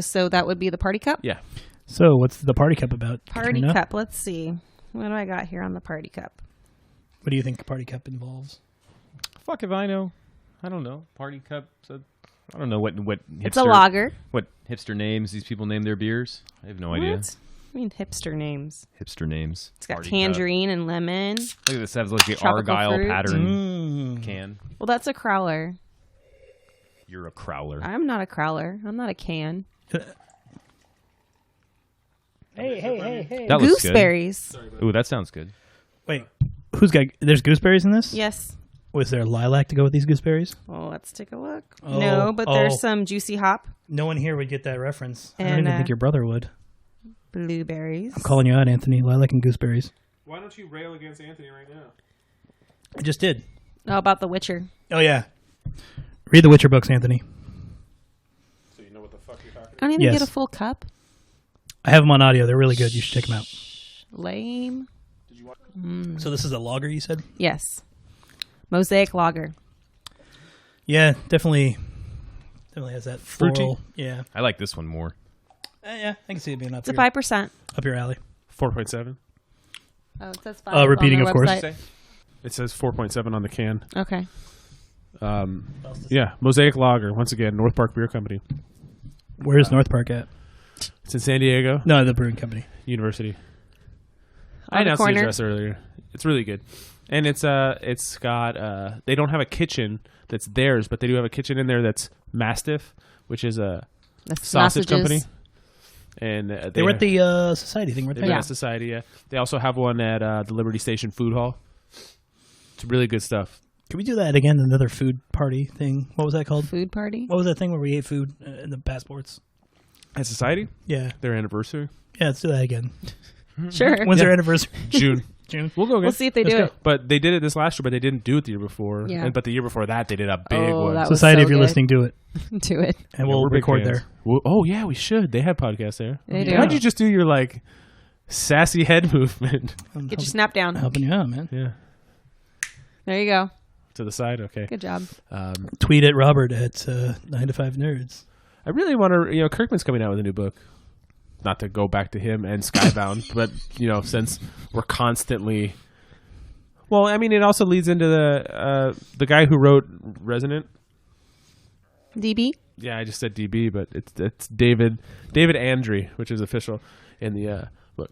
So that would be the party cup. Yeah. So, what's the party cup about? Party Katrina? cup. Let's see. What do I got here on the party cup? What do you think a party cup involves? Fuck if I know. I don't know. Party cup. I don't know what hipster, It's a lager. What hipster names these people name their beers? I have no idea. What? I mean, hipster names. Hipster names. It's got Party tangerine and lemon. Look at this. Has like the Tropical Argyle fruit. pattern can. Well, that's a crowler. You're a crowler. I'm not a crowler. I'm not a can. Hey. That looks good. Gooseberries. Ooh, that sounds good. Wait, there's gooseberries in this? Yes. Was there lilac to go with these gooseberries? Well, let's take a look. Oh, No, but there's some juicy hop. No one here would get that reference. I don't And, even think your brother would. Blueberries. I'm calling you out, Anthony. Lilac and gooseberries. Why don't you rail against Anthony right now? I just did. Oh, about The Witcher. Oh, yeah. Read the Witcher books, Anthony. So you know what the fuck you're talking I don't even Yes. get a full cup. I have them on audio. They're really good. You should check them out. Lame. So this is a lager, you said? Yes. Mosaic lager. Yeah, definitely has that Fruity. floral. Yeah. I like this one more. Yeah, I can see it being up It's a here. 5%. Up your alley. 4.7. Oh, it says 5. Repeating, on their of course. website. It says 4.7 on the can. Okay. Yeah, Mosaic Lager. Once again, North Park Beer Company. Where is North Park at? It's in San Diego No, the brewing company. University. On I the announced the corner. address earlier. It's really good, and it's got they don't have a kitchen that's theirs, but they do have a kitchen in there that's Mastiff, which is a The sausage sausages. company. And They were at the society thing, weren't They've they? been Yeah. at Society. Yeah, they also have one at the Liberty Station Food Hall. It's really good stuff. Can we do that again? Another food party thing. What was that called? Food party. What was that thing where we ate food in the passports? At Society, Yeah. their anniversary, Yeah, let's do that again. Sure. When's their anniversary? June. June. We'll go again. We'll see if they Let's do go. it. But they did it this last year, but they didn't do it the year before. Yeah. But the year before that, they did a big Oh, one. that was Society, so if you're good. listening, do it. Do it. And Yeah, we'll we're big record fans. there. Oh yeah, we should. They have podcasts there. They do. Why'd you just do your like sassy head movement? I'm Get your snap down. helping you out, man. Yeah, There you go. to the side. Okay. Good job. Tweet at Robert at 9 to 5 Nerds. I really want to. Kirkman's coming out with a new book. Not to go back to him and Skybound, but since we're constantly. Well, I mean, it also leads into the guy who wrote Resonant. DB. Yeah, I just said DB, but it's David Andry, which is official in the book.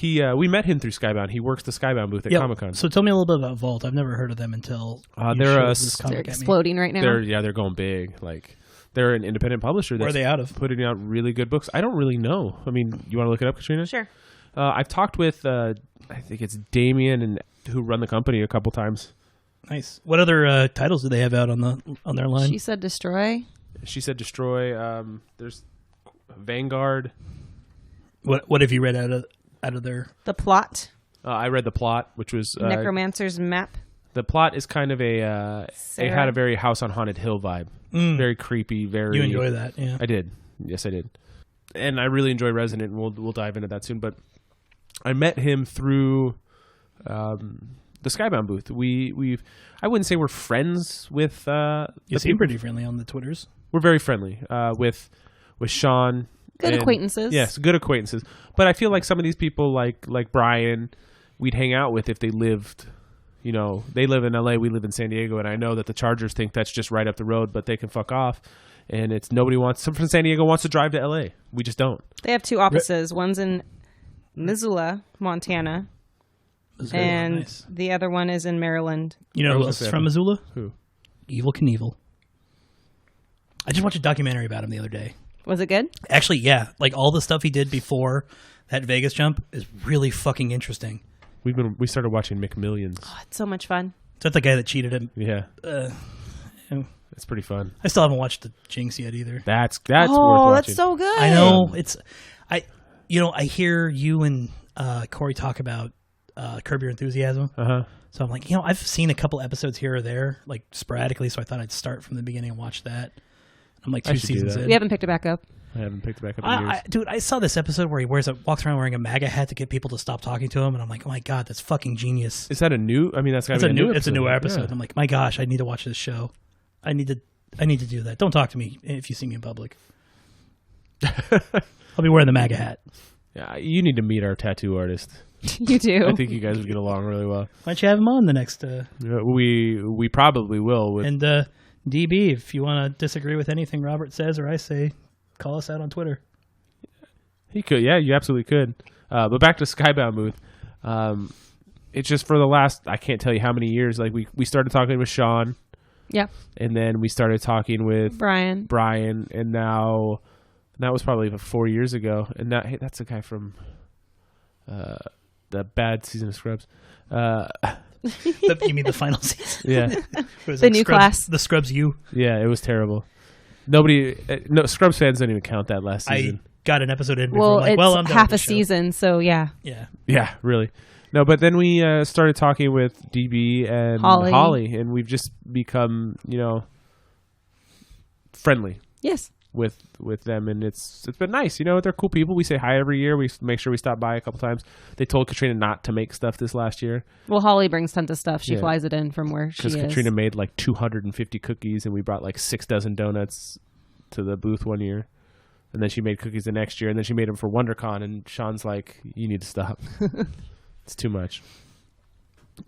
We met him through Skybound. He works the Skybound booth at Yeah, Comic Con. So tell me a little bit about Vault. I've never heard of them until you they're showed a- this comic They're at me. exploding right now. They're going big. Like they're an independent publisher. Where are That's they out of? putting out really good books. I don't really know. I mean, you want to look it up, Katrina? Sure. I've talked with I think it's Damien and who run the company a couple times. Nice. What other titles do they have out on their line? She said destroy. She said Destroy. There's Vanguard. What have you read out of their? The plot. I read The Plot, which was Necromancer's map. the plot is kind of it Sarah? had a very House on Haunted Hill vibe. Very creepy. Very. You enjoy that, yeah? I did. Yes, I did. And I really enjoy Resonant, and we'll dive into that soon. But I met him through the Skybound booth. I wouldn't say we're friends with You seem pretty friendly on the Twitters. We're very friendly with Sean. Good acquaintances. Yes, good acquaintances. But I feel like some of these people, like Brian, we'd hang out with if they lived. They live in LA, we live in San Diego, and I know that the Chargers think that's just right up the road, but they can fuck off. And it's someone from San Diego wants to drive to LA. We just don't. They have two offices. One's in Missoula, Montana, and Nice. the other one is in Maryland. You know I who was else is gonna say from Missoula? Who? Evil Knievel. I just watched a documentary about him the other day. Was it good? Actually, yeah. Like all the stuff he did before that Vegas jump is really fucking interesting. We started watching McMillions. Oh, it's so much fun. Is that the guy that cheated him? Yeah, You know, it's pretty fun. I still haven't watched the Jinx yet either. That's worth Oh, watching. that's so good. I know I hear you and Corey talk about Curb Your Enthusiasm. So I'm like, I've seen a couple episodes here or there, like sporadically. So I thought I'd start from the beginning and watch that. I'm like I 2 should do seasons that. in. We haven't picked it back up. I haven't picked it back up in years. Dude, I saw this episode where he walks around wearing a MAGA hat to get people to stop talking to him, and I'm like, oh my god, that's fucking genius. Is that a new? I mean, that's It's gotta a be new episode. Yeah. I'm like, my gosh, I need to watch this show. I need to do that. Don't talk to me if you see me in public. I'll be wearing the MAGA hat. Yeah, you need to meet our tattoo artist. You do. I think you guys would get along really well. Why don't you have him on the next? Yeah, we probably will. With And DB, if you want to disagree with anything Robert says or I say, call us out on Twitter. He could, yeah, you absolutely could. But back to Skybound Booth. It's just for the last, I can't tell you how many years. Like we started talking with Sean. Yeah. And then we started talking with Brian, and now that was probably about 4 years ago. And now, hey, that's the guy from the bad season of Scrubs. You mean the final season? Yeah. The new class. The Scrubs U. Yeah, it was terrible. No Scrubs fans don't even count that last season. I got an episode in before. Well, I'm like, it's well, I'm done half with a the show. season, so yeah. Yeah. Yeah, really. No, but then we started talking with DB and Holly, and we've just become, friendly. Yes. With them, and it's been nice. They're cool people. We say hi every year. We make sure we stop by a couple times. They told Katrina not to make stuff this last year. Well, Holly brings tons of stuff. She flies it in from where she is. Because Katrina made like 250 cookies, and we brought like 6 dozen donuts to the booth one year. And then she made cookies the next year, and then she made them for WonderCon, and Sean's like, you need to stop. It's too much.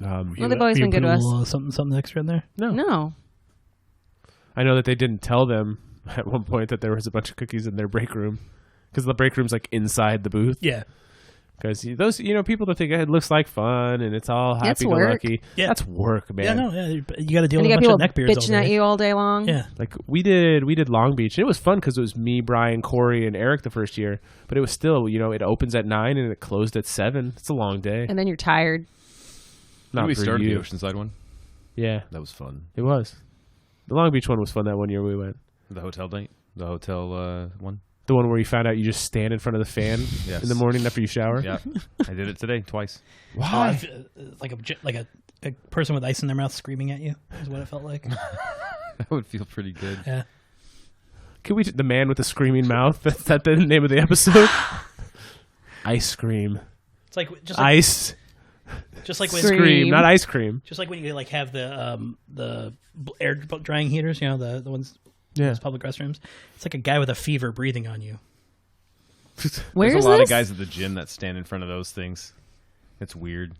Well, they've always been good to us. Something extra in there? No. I know that they didn't tell them at one point that there was a bunch of cookies in their break room, because the break room's like inside the booth. Yeah. Because those, people that think it looks like fun and it's all happy-go-lucky. Yeah. That's work, man. Yeah, no, yeah. You got to deal And with you a got bunch people of neck beards all bitching day. at you all day long. Yeah. Like we did Long Beach. And it was fun because it was me, Brian, Corey, and Eric the first year. But it was still, it opens at 9 and it closed at 7. It's a long day. And then you're tired. Not we for started you. the Oceanside one. Yeah, That was fun. it was. The Long Beach one was fun that one year we went. The hotel night. The hotel one. The one where you found out you just stand in front of the fan Yes. in the morning after you shower. Yeah, I did it today twice. Why? Like a person with ice in their mouth screaming at you is what it felt like. That would feel pretty good. Yeah. Can we? The man with the screaming mouth. That's that the name of the episode. Ice cream. It's like just like, Ice just like when cream, not ice cream. just like when you like have the air drying heaters, the ones Yeah. those public restrooms. It's like a guy with a fever breathing on you. Where There's is a lot this? of guys at the gym that stand in front of those things. It's weird.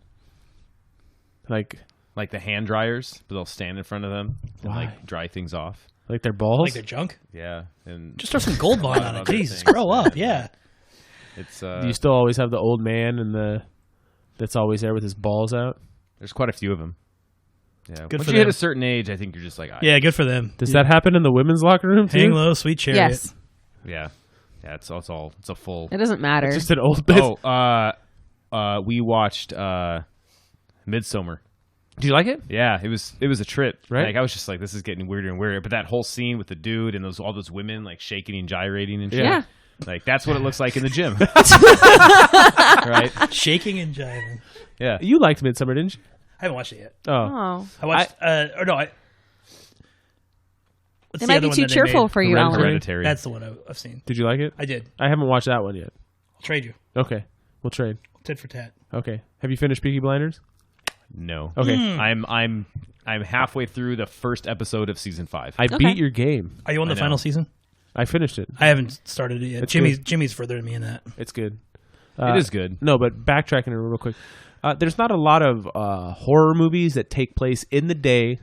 Like Like the hand dryers, but they'll stand in front of them and Why? like dry things off. their balls. Like their junk. Yeah, and Just throw some Gold Bond on it. Other Jesus, things. grow up. Yeah. it's Do you still always have the old man and that's always there with his balls out? there's quite a few of them. Yeah, Good once for you hit them. a certain age, I think you're just like, Yeah, good for them. Does that happen in the women's locker room too? Hang low, sweet chariot. Yes. yeah. It's a full. It doesn't matter. It's just an old bit. We watched Midsommar. Do you like it? Yeah, it was a trip. Right. Like I was just like, this is getting weirder and weirder. But that whole scene with the dude and all those women like shaking and gyrating and shit. Yeah. Like that's what it looks like in the gym. Right? Shaking and jiving. Yeah. You liked Midsummer, didn't you? I haven't watched it yet. Oh. Oh. I watched. What's It the might other be one too that they cheerful made? for you, Alan. Hereditary. That's the one I've seen. Did you like it? I did. I haven't watched that one yet. I'll trade you. Okay. We'll trade. Tit for tat. Okay. Have you finished Peaky Blinders? No. Okay. I'm halfway through the first episode of season 5. I beat your game. Are you on the know. final season? I finished it. I haven't started it yet. It's Jimmy's further than me in that. It's good. It is good. No, but backtracking it real quick. There's not a lot of horror movies that take place in the day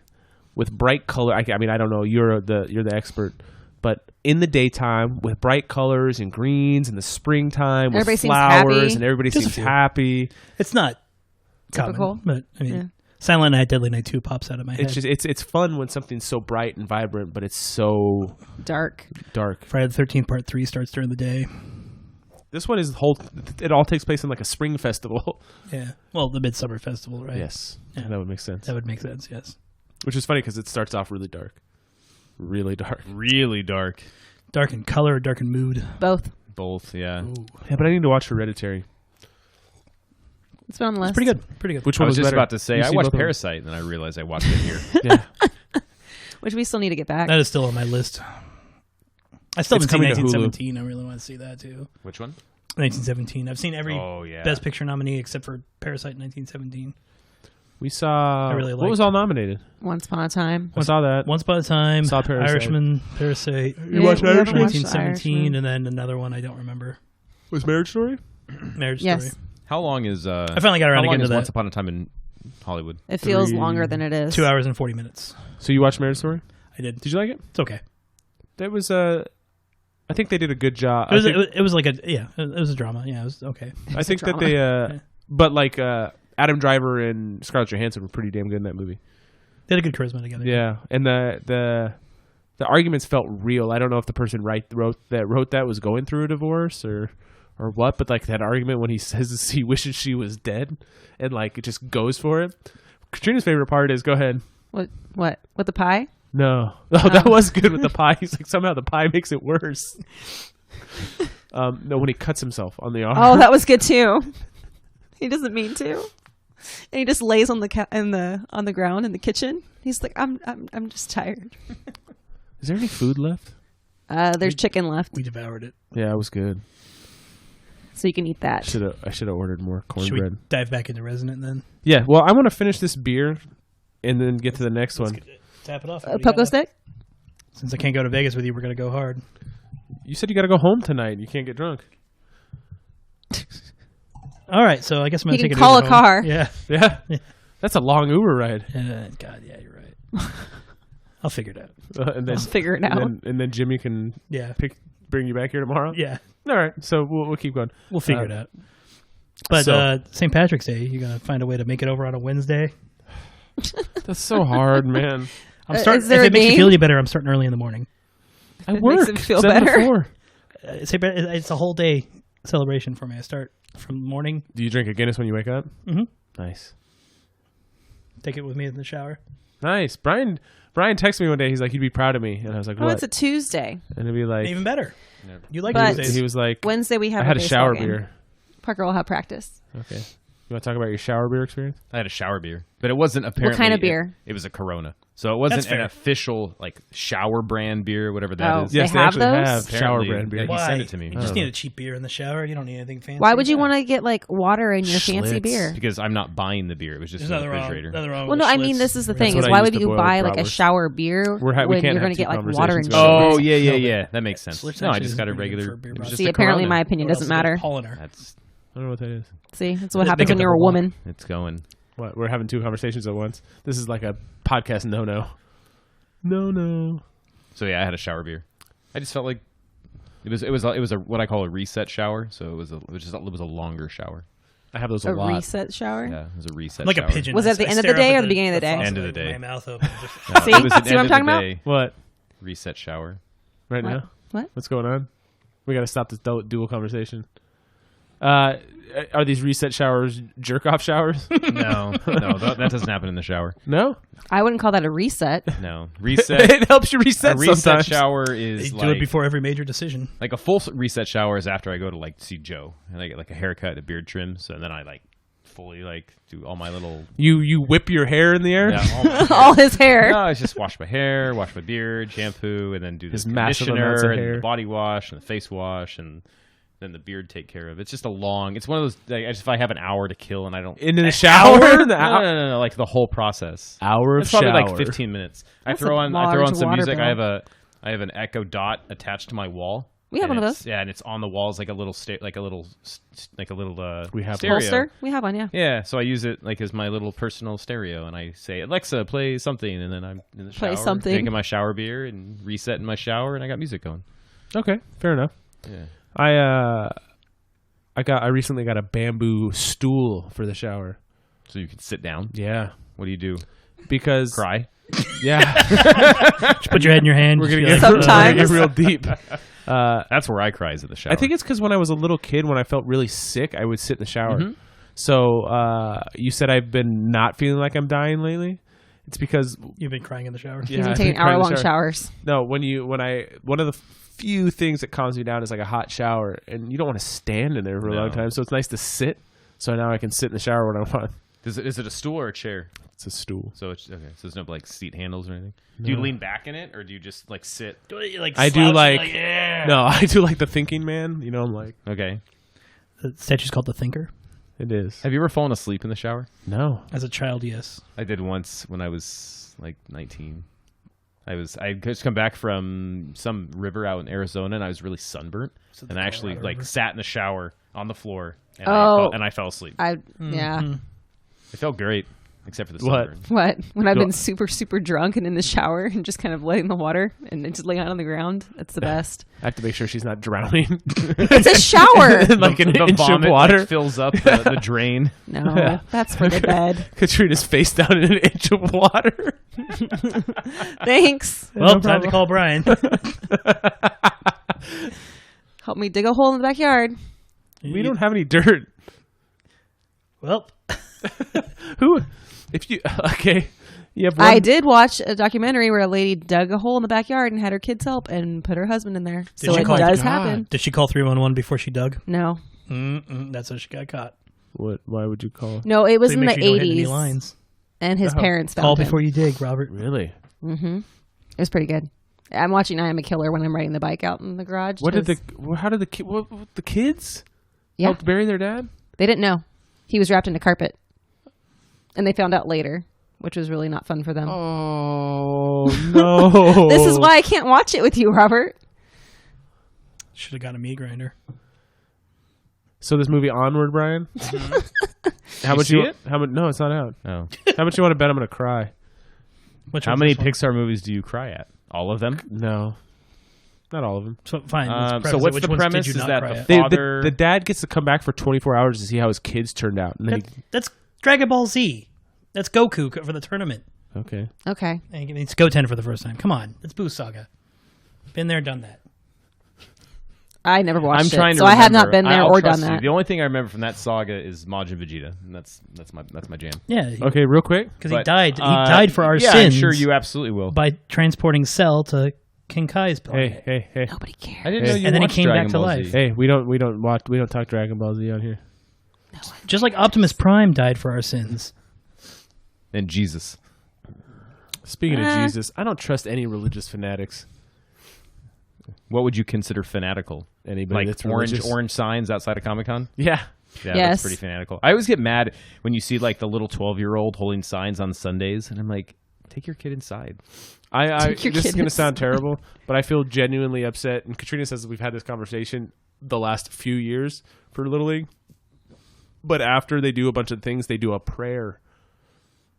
with bright color. I mean, I don't know. You're the expert. But in the daytime with bright colors and greens in the springtime with Everybody seems flowers happy. and everybody Just a seems few. happy. It's not Typical. common, but I mean, Yeah. Silent Night, Deadly Night 2 pops out of my head. It's just it's fun when something's so bright and vibrant, but it's so Dark. dark. Friday the 13th Part 3 starts during the day. This one is it all takes place in like a spring festival. Yeah. Well, the Midsummer Festival, right? Yes. Yeah. That would make sense. That would make sense, yes. Which is funny because it starts off really dark. Really dark. Really dark. Dark in color, dark in mood. Both. Both, yeah. Ooh. Yeah, but I need to watch Hereditary. It's been on the list. Pretty good. Pretty good. Which I one was just better? about to say You've I seen watched both of them? Parasite, and then I realized I watched it here. Yeah. Which we still need to get back. That is still on my list. I still It's haven't seen coming to Hulu. 1917. I really want to see that too. Which one? 1917. I've seen every Oh yeah. Best Picture nominee except for Parasite 1917. We saw. I really what was liked- all nominated? Once Upon a Time. I saw that. Once Upon a Time, Saw Parasite. Irishman, Parasite, You watched we haven't watched 1917, Irishman. and then another one I don't remember. Was Marriage Story? Marriage Yes. Story. How long is I finally got around to how long getting is to Once that. Upon a Time in Hollywood? It feels 3 longer than it is. 2 hours and 40 minutes. So you watched Marriage Story? I did. Did you like it? It's okay. That was I think they did a good job. It was like it was a drama. Yeah, it was okay. I think that they but like Adam Driver and Scarlett Johansson were pretty damn good in that movie. They had a good charisma together. Yeah, and the arguments felt real. I don't know if the person wrote that was going through a divorce or what, but like that argument when he says he wishes she was dead and like it just goes for it. Katrina's favorite part is, go ahead. What with the pie? No, that was good with the pie. He's like, somehow the pie makes it worse. No, when he cuts himself on the arm. Oh, that was good too. He doesn't mean to, and he just lays on the ground in the kitchen. He's like, I'm just tired. Is there any food left? There's chicken left, We devoured it. Yeah, it was good. so you can eat that. I should have ordered more Should we cornbread. dive back into Resonant then? Yeah, well, I want to finish this beer and then get to the next one. Tap it off. Poco stick. Since I can't go to Vegas with you, we're gonna go hard. You said you got to go home tonight. You can't get drunk. All right, so I guess I'm gonna He take can it. call Uber a car. home. Yeah. Yeah, that's a long Uber ride. God, yeah, you're right. I'll figure it out. And then I'll figure it out. And then Jimmy can Yeah. bring you back here tomorrow. Yeah. All right, so we'll keep going. We'll figure it out. But St. Patrick's Day, you're gonna find a way to make it over on a Wednesday. That's so hard, man. I'm starting. is there If a it makes you game? feel any better, I'm starting early in the morning. I It work. makes him feel 7 to better. 4. It's a whole day celebration for me. I start from the morning. Do you drink a Guinness when you wake up? Mm-hmm. Nice. Take it with me in the shower. Nice. Brian texted me one day. He's like, he'd be proud of me. And I was like, Oh, what? it's a Tuesday. And it'd be like, Even better. Yeah. You like But- Tuesdays. he was like, Wednesday we have. I had a baseball shower game. beer. Parker will have practice. Okay. You want to talk about your shower beer experience? I had a shower beer, but it wasn't apparently. kind of beer? It was a Corona, so it wasn't That's fair. an official like shower brand beer, whatever that is. They Yes, they have actually those? have shower Apparently, brand beer. yeah, he Why? sent it to me. You I just don't need know. a cheap beer in the shower. You don't need anything fancy. Why would you want to get like water in your fancy Schlitz. beer? Because I'm not buying the beer. It was just There's in the nothing wrong. refrigerator. Nothing wrong. Well, with no, I Schlitz. mean this is the That's thing: what is I why used would to you boil buy like a bratwurst. shower beer We when can't you're have going to two get like water and conversations sugar? about Oh it. yeah. That makes sense. Schlitz No, I actually just isn't got a very good regular. for a beer It was bottle. just See, a apparently Corona. my opinion What else doesn't is there? matter. Polliner. That's I don't know what that is. See, that's what They happens get when you're a number one. woman. it's going. What? We're having two conversations at once. This is like a podcast no. No. So yeah, I had a shower beer. I just felt like it was a what I call a reset shower. So it was a longer shower. I have those A a lot. reset shower. Yeah, it was a reset. Like shower. a pigeon. Was it at the I end of stare the day up or at the beginning of the day? faucet End of the with day. My mouth open. Just, No, See? it was an See what end I'm of talking the about? day What? reset shower. Right What? now? What? What's going on? We got to stop this dual conversation. Are these reset showers jerk off showers? No, that doesn't happen in the shower. No. I wouldn't call that a reset. No, reset. It helps you reset A reset sometimes. shower they is do like it before every major decision. like a full reset shower is after I go to like see Joe and I get like a haircut, a beard trim, so then I like fully like do all my little You whip your hair in the air. all my All his hair. No, I just wash my hair, wash my beard, shampoo, and then do His the massive amounts conditioner of and hair. the body wash and the face wash and then the beard take care of. It's just it's one of those like, if I have an hour to kill and I don't Into the shower. no, like the whole process. Hour of It's probably shower. like 15 minutes. That's I throw a on large some water music. bill. I have an Echo Dot attached to my wall. We have And one of it's- those. Yeah, and it's on the walls like a little We have stereo. Holster. We have one. Yeah. Yeah, so I use it like as my little personal stereo, and I say, "Alexa, play something," and then I'm in the shower, Play something. drinking my shower beer and resetting my shower, and I got music going. Okay, fair enough. Yeah, I recently got a bamboo stool for the shower. so you can sit down. Yeah, What do you do? because Cry? Yeah, Just put your head in your hand. we're just gonna be get, like, Sometimes. we're gonna get real deep. That's where I cry is at the shower. I think it's because when I was a little kid, when I felt really sick, I would sit in the shower. Mhm. So you said I've been not feeling like I'm dying lately. It's because You've been crying in the shower. He's I've been been taking crying in the hour-long shower. showers. No, one of the few things that calms me down is like a hot shower, and you don't want to stand in there for a long No. time. So it's nice to sit. So now I can sit in the shower when I want. is it a stool or a chair? It's a stool. So it's okay. So there's no like seat handles or anything. Do you lean back in it, or do you just like sit? I do like yeah. no, I do like the thinking man. You know, I'm like Okay. The statue's called the Thinker. it is. Have you ever fallen asleep in the shower? No, As a child, yes. I did once when I was like 19. I just come back from some river out in Arizona, and I was really sunburnt, and I actually Colorado like River? sat in the shower on the floor, and Oh. I fell asleep. Yeah. Mm-hmm. It felt great. except for the What? sunburn. What? When I've Go- been super, super drunk and in the shower and just kind of laying in the water and then just laying out on the ground. That's the best. I have to make sure she's not drowning. It's a shower. Like an The inch of vomit water. like, fills up the drain. No, that's for the bed. Katrina's face down in an inch of water. Thanks. Well, time to call Brian. Help me dig a hole in the backyard. We don't have any dirt. Well, Who? If you okay, you have one. I did watch a documentary where a lady dug a hole in the backyard and had her kids help and put her husband in there. So she it call- does God. happen. did she call 311 before she dug? No. That's how she got caught. What? Why would you call? No, it was So you in make the sure you don't hit any 80s. lines. And his parents found Call him. before you dig, Robert. Really? It was pretty good. I'm watching I Am a Killer when I'm riding the bike out in the garage. What did Just- How did the kids Yeah, helped bury their dad? they didn't know. He was wrapped in a carpet. And they found out later, which was really not fun for them. Oh no! This is why I can't watch it with you, Robert. Should have got a meat grinder. So this movie Onward, Brian. How much see you? it? How much? No, it's not out. Oh. How much you want to bet I'm gonna cry? Which How one's many this one? Pixar movies do you cry at? All of them? No, not all of them. So, fine. let's So preface it. what's Which the ones did premise? you Is not that cry the at? father? The dad gets to come back for 24 hours to see how his kids turned out, and then That's Dragon Ball Z. That's Goku for the tournament. okay. Okay. And it's Goten for the first time. Come on. It's Boo Saga. Been there, done that. I never watched I'm trying it, to so I have not remember. been there I'll or trust done you. that. The only thing I remember from that saga is Majin Vegeta, and that's my jam. Yeah. Okay, real quick. Because he But, died. He died for our yeah, sins. I'm sure you absolutely will. by transporting Cell to King Kai's planet. Hey. Nobody cares. I didn't Hey. know you And then he watched came Dragon back to Ball life. Z. Hey, we don't talk Dragon Ball Z on here. Just like Optimus Prime died for our sins. And Jesus. Speaking of Jesus, I don't trust any religious fanatics. What would you consider fanatical? Anybody Like that's religious. orange signs outside of Comic-Con? Yeah. Yeah, Yes. that's pretty fanatical. I always get mad when you see like the little 12-year-old holding signs on Sundays, and I'm like, take your kid inside. I Take your this is kid going to sound inside. terrible, but I feel genuinely upset. And Katrina says that we've had this conversation the last few years for Little League. But after they do a bunch of things, they do a prayer.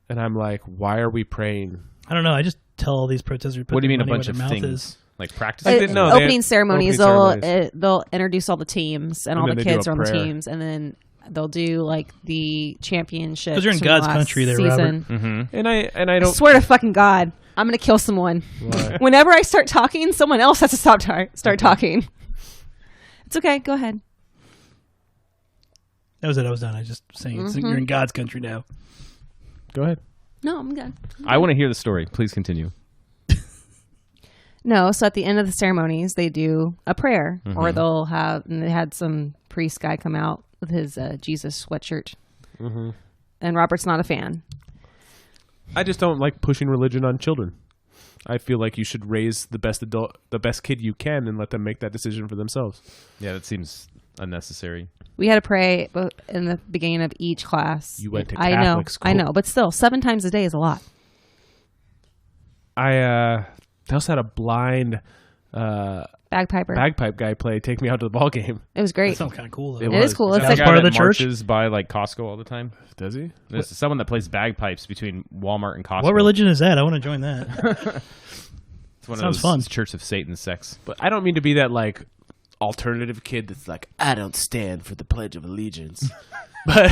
And I'm like, why are we praying? I don't know. I just tell all these protesters. Put What do you their mean a money bunch where of their mouth things? is. Like practice? I didn't know. They Opening had ceremonies, opening they'll introduce all the teams and all then the they do kids a are on the prayer. teams, and then they'll do like the championship. 'Cause you're in God's country there, Robert. And I I don't. swear to fucking God, I'm gonna kill someone. Why? Whenever I start talking, someone else has to start talking. It's okay. Go ahead. That was it. I was done. I was just saying you're in God's country now. Go ahead. No, I'm good. I want to hear the story. Please continue. No, so at the end of the ceremonies, they do a prayer, or they'll have. And they had some priest guy come out with his Jesus sweatshirt, and Robert's not a fan. I just don't like pushing religion on children. I feel like you should raise the best kid you can, and let them make that decision for themselves. Yeah, that seems unnecessary. We had to pray in the beginning of each class. You went to I Catholic school. I know, but still, 7 times a day is a lot. They also had a blind Bagpiper. bagpipe guy play "Take Me Out to the Ball Game." It was That great. sounds kind of cool, though. It It is cool. Is It's that like the part guy of the that church? marches by like Costco all the time. Does he? There's someone that plays bagpipes between Walmart and Costco. What religion is that? I want to join that. It's one Sounds of those fun. Church of Satan sects. But I don't mean to be that like alternative kid that's like, I don't stand for the Pledge of Allegiance. but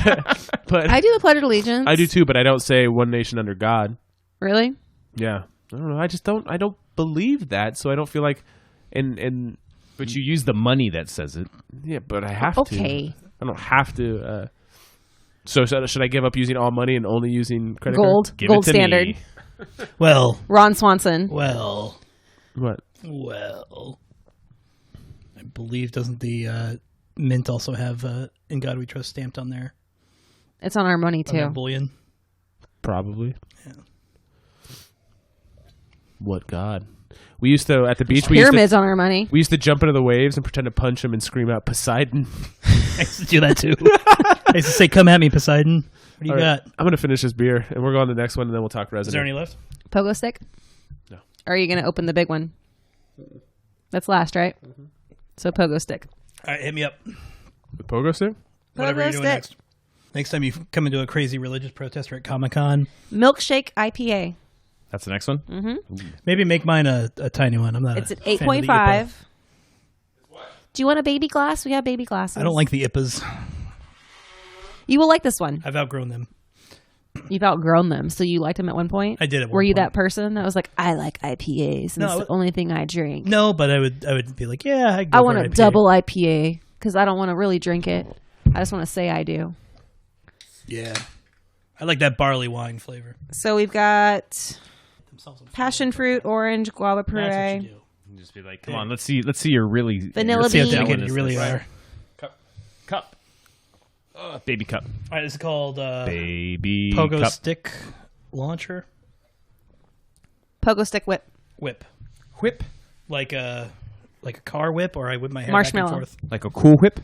I do the Pledge of Allegiance. I do too. But I don't say one nation under God. Really? Yeah, I don't know. I don't believe that, so I don't feel like, and But you use the money that says it. yeah, but I have Okay. to. I don't have to. So should I give up using all money and only using credit Gold. Give Gold it to standard. me. Well, Ron Swanson. well, card? What? well. I believe, doesn't the Mint also have "In God We Trust" stamped on there? It's on our money On their too. bullion. Probably. Yeah. What God? We used to at the beach. Pyramids on our money. We used to jump into the waves and pretend to punch them and scream out Poseidon. I used to do that too. I used to say, "Come at me, Poseidon." What do you All right, got? I'm gonna finish this beer and we're going to the next one and then we'll talk Resonant. Is there any left? Pogo stick? No. Or are you going to open the big one? That's last, right? So pogo stick. All right, hit me up. The pogo stick? Whatever you're Pogo doing stick. next. Next time you come into a crazy religious protest or at Comic-Con, Milkshake IPA. That's the next one. maybe make mine a tiny one. I'm not. It's an a fan of the 8.5. IPA. Do you want a baby glass? We have baby glasses. I don't like the IPAs. You will like this one. I've outgrown them. You've outgrown them, so you liked them at one point. I did at one Were you point. that person that was like, I like IPAs, and No, it's the only thing I drink? No, but I would be like, yeah, I'd go I for want an a IPA. double IPA because I don't want to really drink it. I just want to say I do. Yeah, I like that barley wine flavor. So we've got passion fruit, orange, guava That's what puree. you do. You just be like, come on, let's see your really Vanilla Let's see how bean. dedicated you really are. Cup. Baby cup. All right, this is called Baby Pogo cup. Stick Launcher Pogo stick whip. Whip, Whip. like a car whip, or I whip my hair Marshmallow. back and forth. Like a cool whip.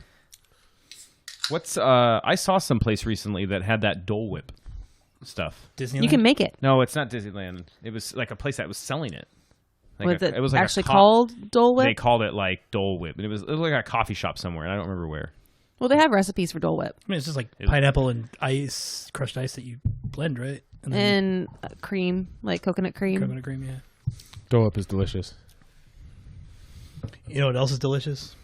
What's I saw some place recently that had that Dole Whip stuff. Disneyland. You can make it. No, it's not Disneyland. It was like a place that was selling it. Like Was it was like actually called Dole Whip? They called it like Dole Whip, and it was like a coffee shop somewhere, and I don't remember where. Well, they have recipes for Dole Whip. I mean, it's just like pineapple and ice, crushed ice that you blend, right? And And cream, like coconut cream. coconut cream, yeah. Dole Whip is delicious. You know what else is delicious?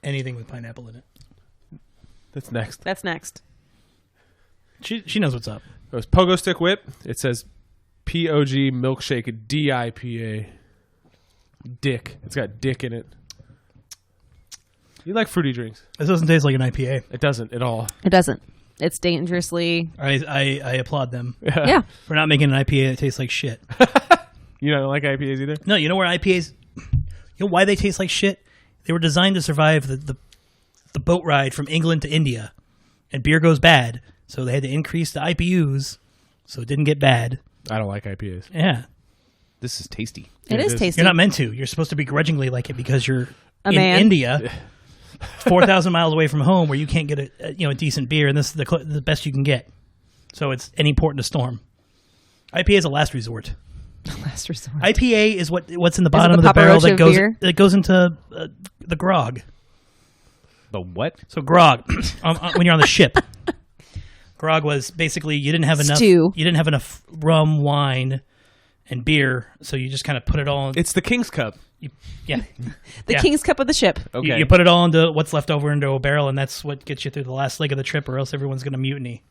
Anything with pineapple in it. That's next. That's next. She knows what's up. It was Pogo Stick Whip. It says POG Milkshake DIPA. Dick. It's got dick in it. You like fruity drinks. This doesn't taste like an IPA. It doesn't at all. It doesn't. It's dangerously. I applaud them Yeah. for not making an IPA that tastes like shit. You don't like IPAs either? No, you know where IPAs? You know why they taste like shit? They were designed to survive the boat ride from England to India, and beer goes bad, so they had to increase the IBUs so it didn't get bad. I don't like IPAs. Yeah, This is tasty. It is tasty. you're not meant to. You're supposed to begrudgingly like it because you're A in man. India, 4,000 miles away from home, where you can't get a decent beer, and this is the best you can get. So it's any port in a storm. IPA is a last resort. Last resort. IPA is what's in the it bottom the of the Papa barrel Roach of beer? that goes into the grog. The what? So grog, when you're on the ship, grog was basically you didn't have enough. Stew. You didn't have enough rum, wine, and beer, so you just kind of put it all. It's the King's Cup. Yeah, The King's Cup of the ship. Okay. you put it all into what's left over into a barrel, and that's what gets you through the last leg of the trip, or else everyone's going to mutiny.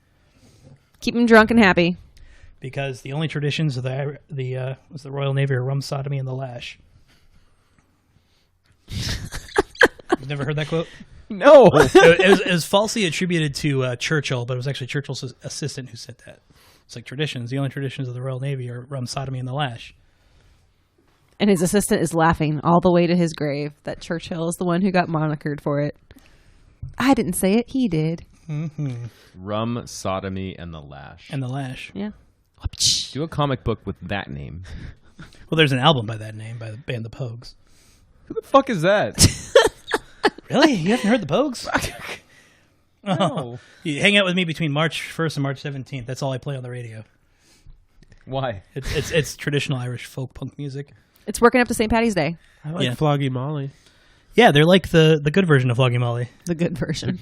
Keep them drunk and happy. Because the only traditions of was the Royal Navy are rum, sodomy, and the lash. You've never heard that quote? No. It was falsely attributed to Churchill, but it was actually Churchill's assistant who said that. It's like traditions. The only traditions of the Royal Navy are rum, sodomy, and the lash. And his assistant is laughing all the way to his grave that Churchill is the one who got monikered for it. I didn't say it. He did. Rum, sodomy, and the lash. And the lash. Yeah. Do a comic book with that name. Well, there's an album by that name by the band The Pogues. Who the fuck is that? Really? You haven't heard The Pogues? No. You hang out with me between March 1st and March 17th. That's all I play on the radio. Why? It's traditional Irish folk punk music. It's working up to St. Patty's Day. I like Yeah. Floggy Molly. Yeah, they're like the good version of Floggy Molly. The good version.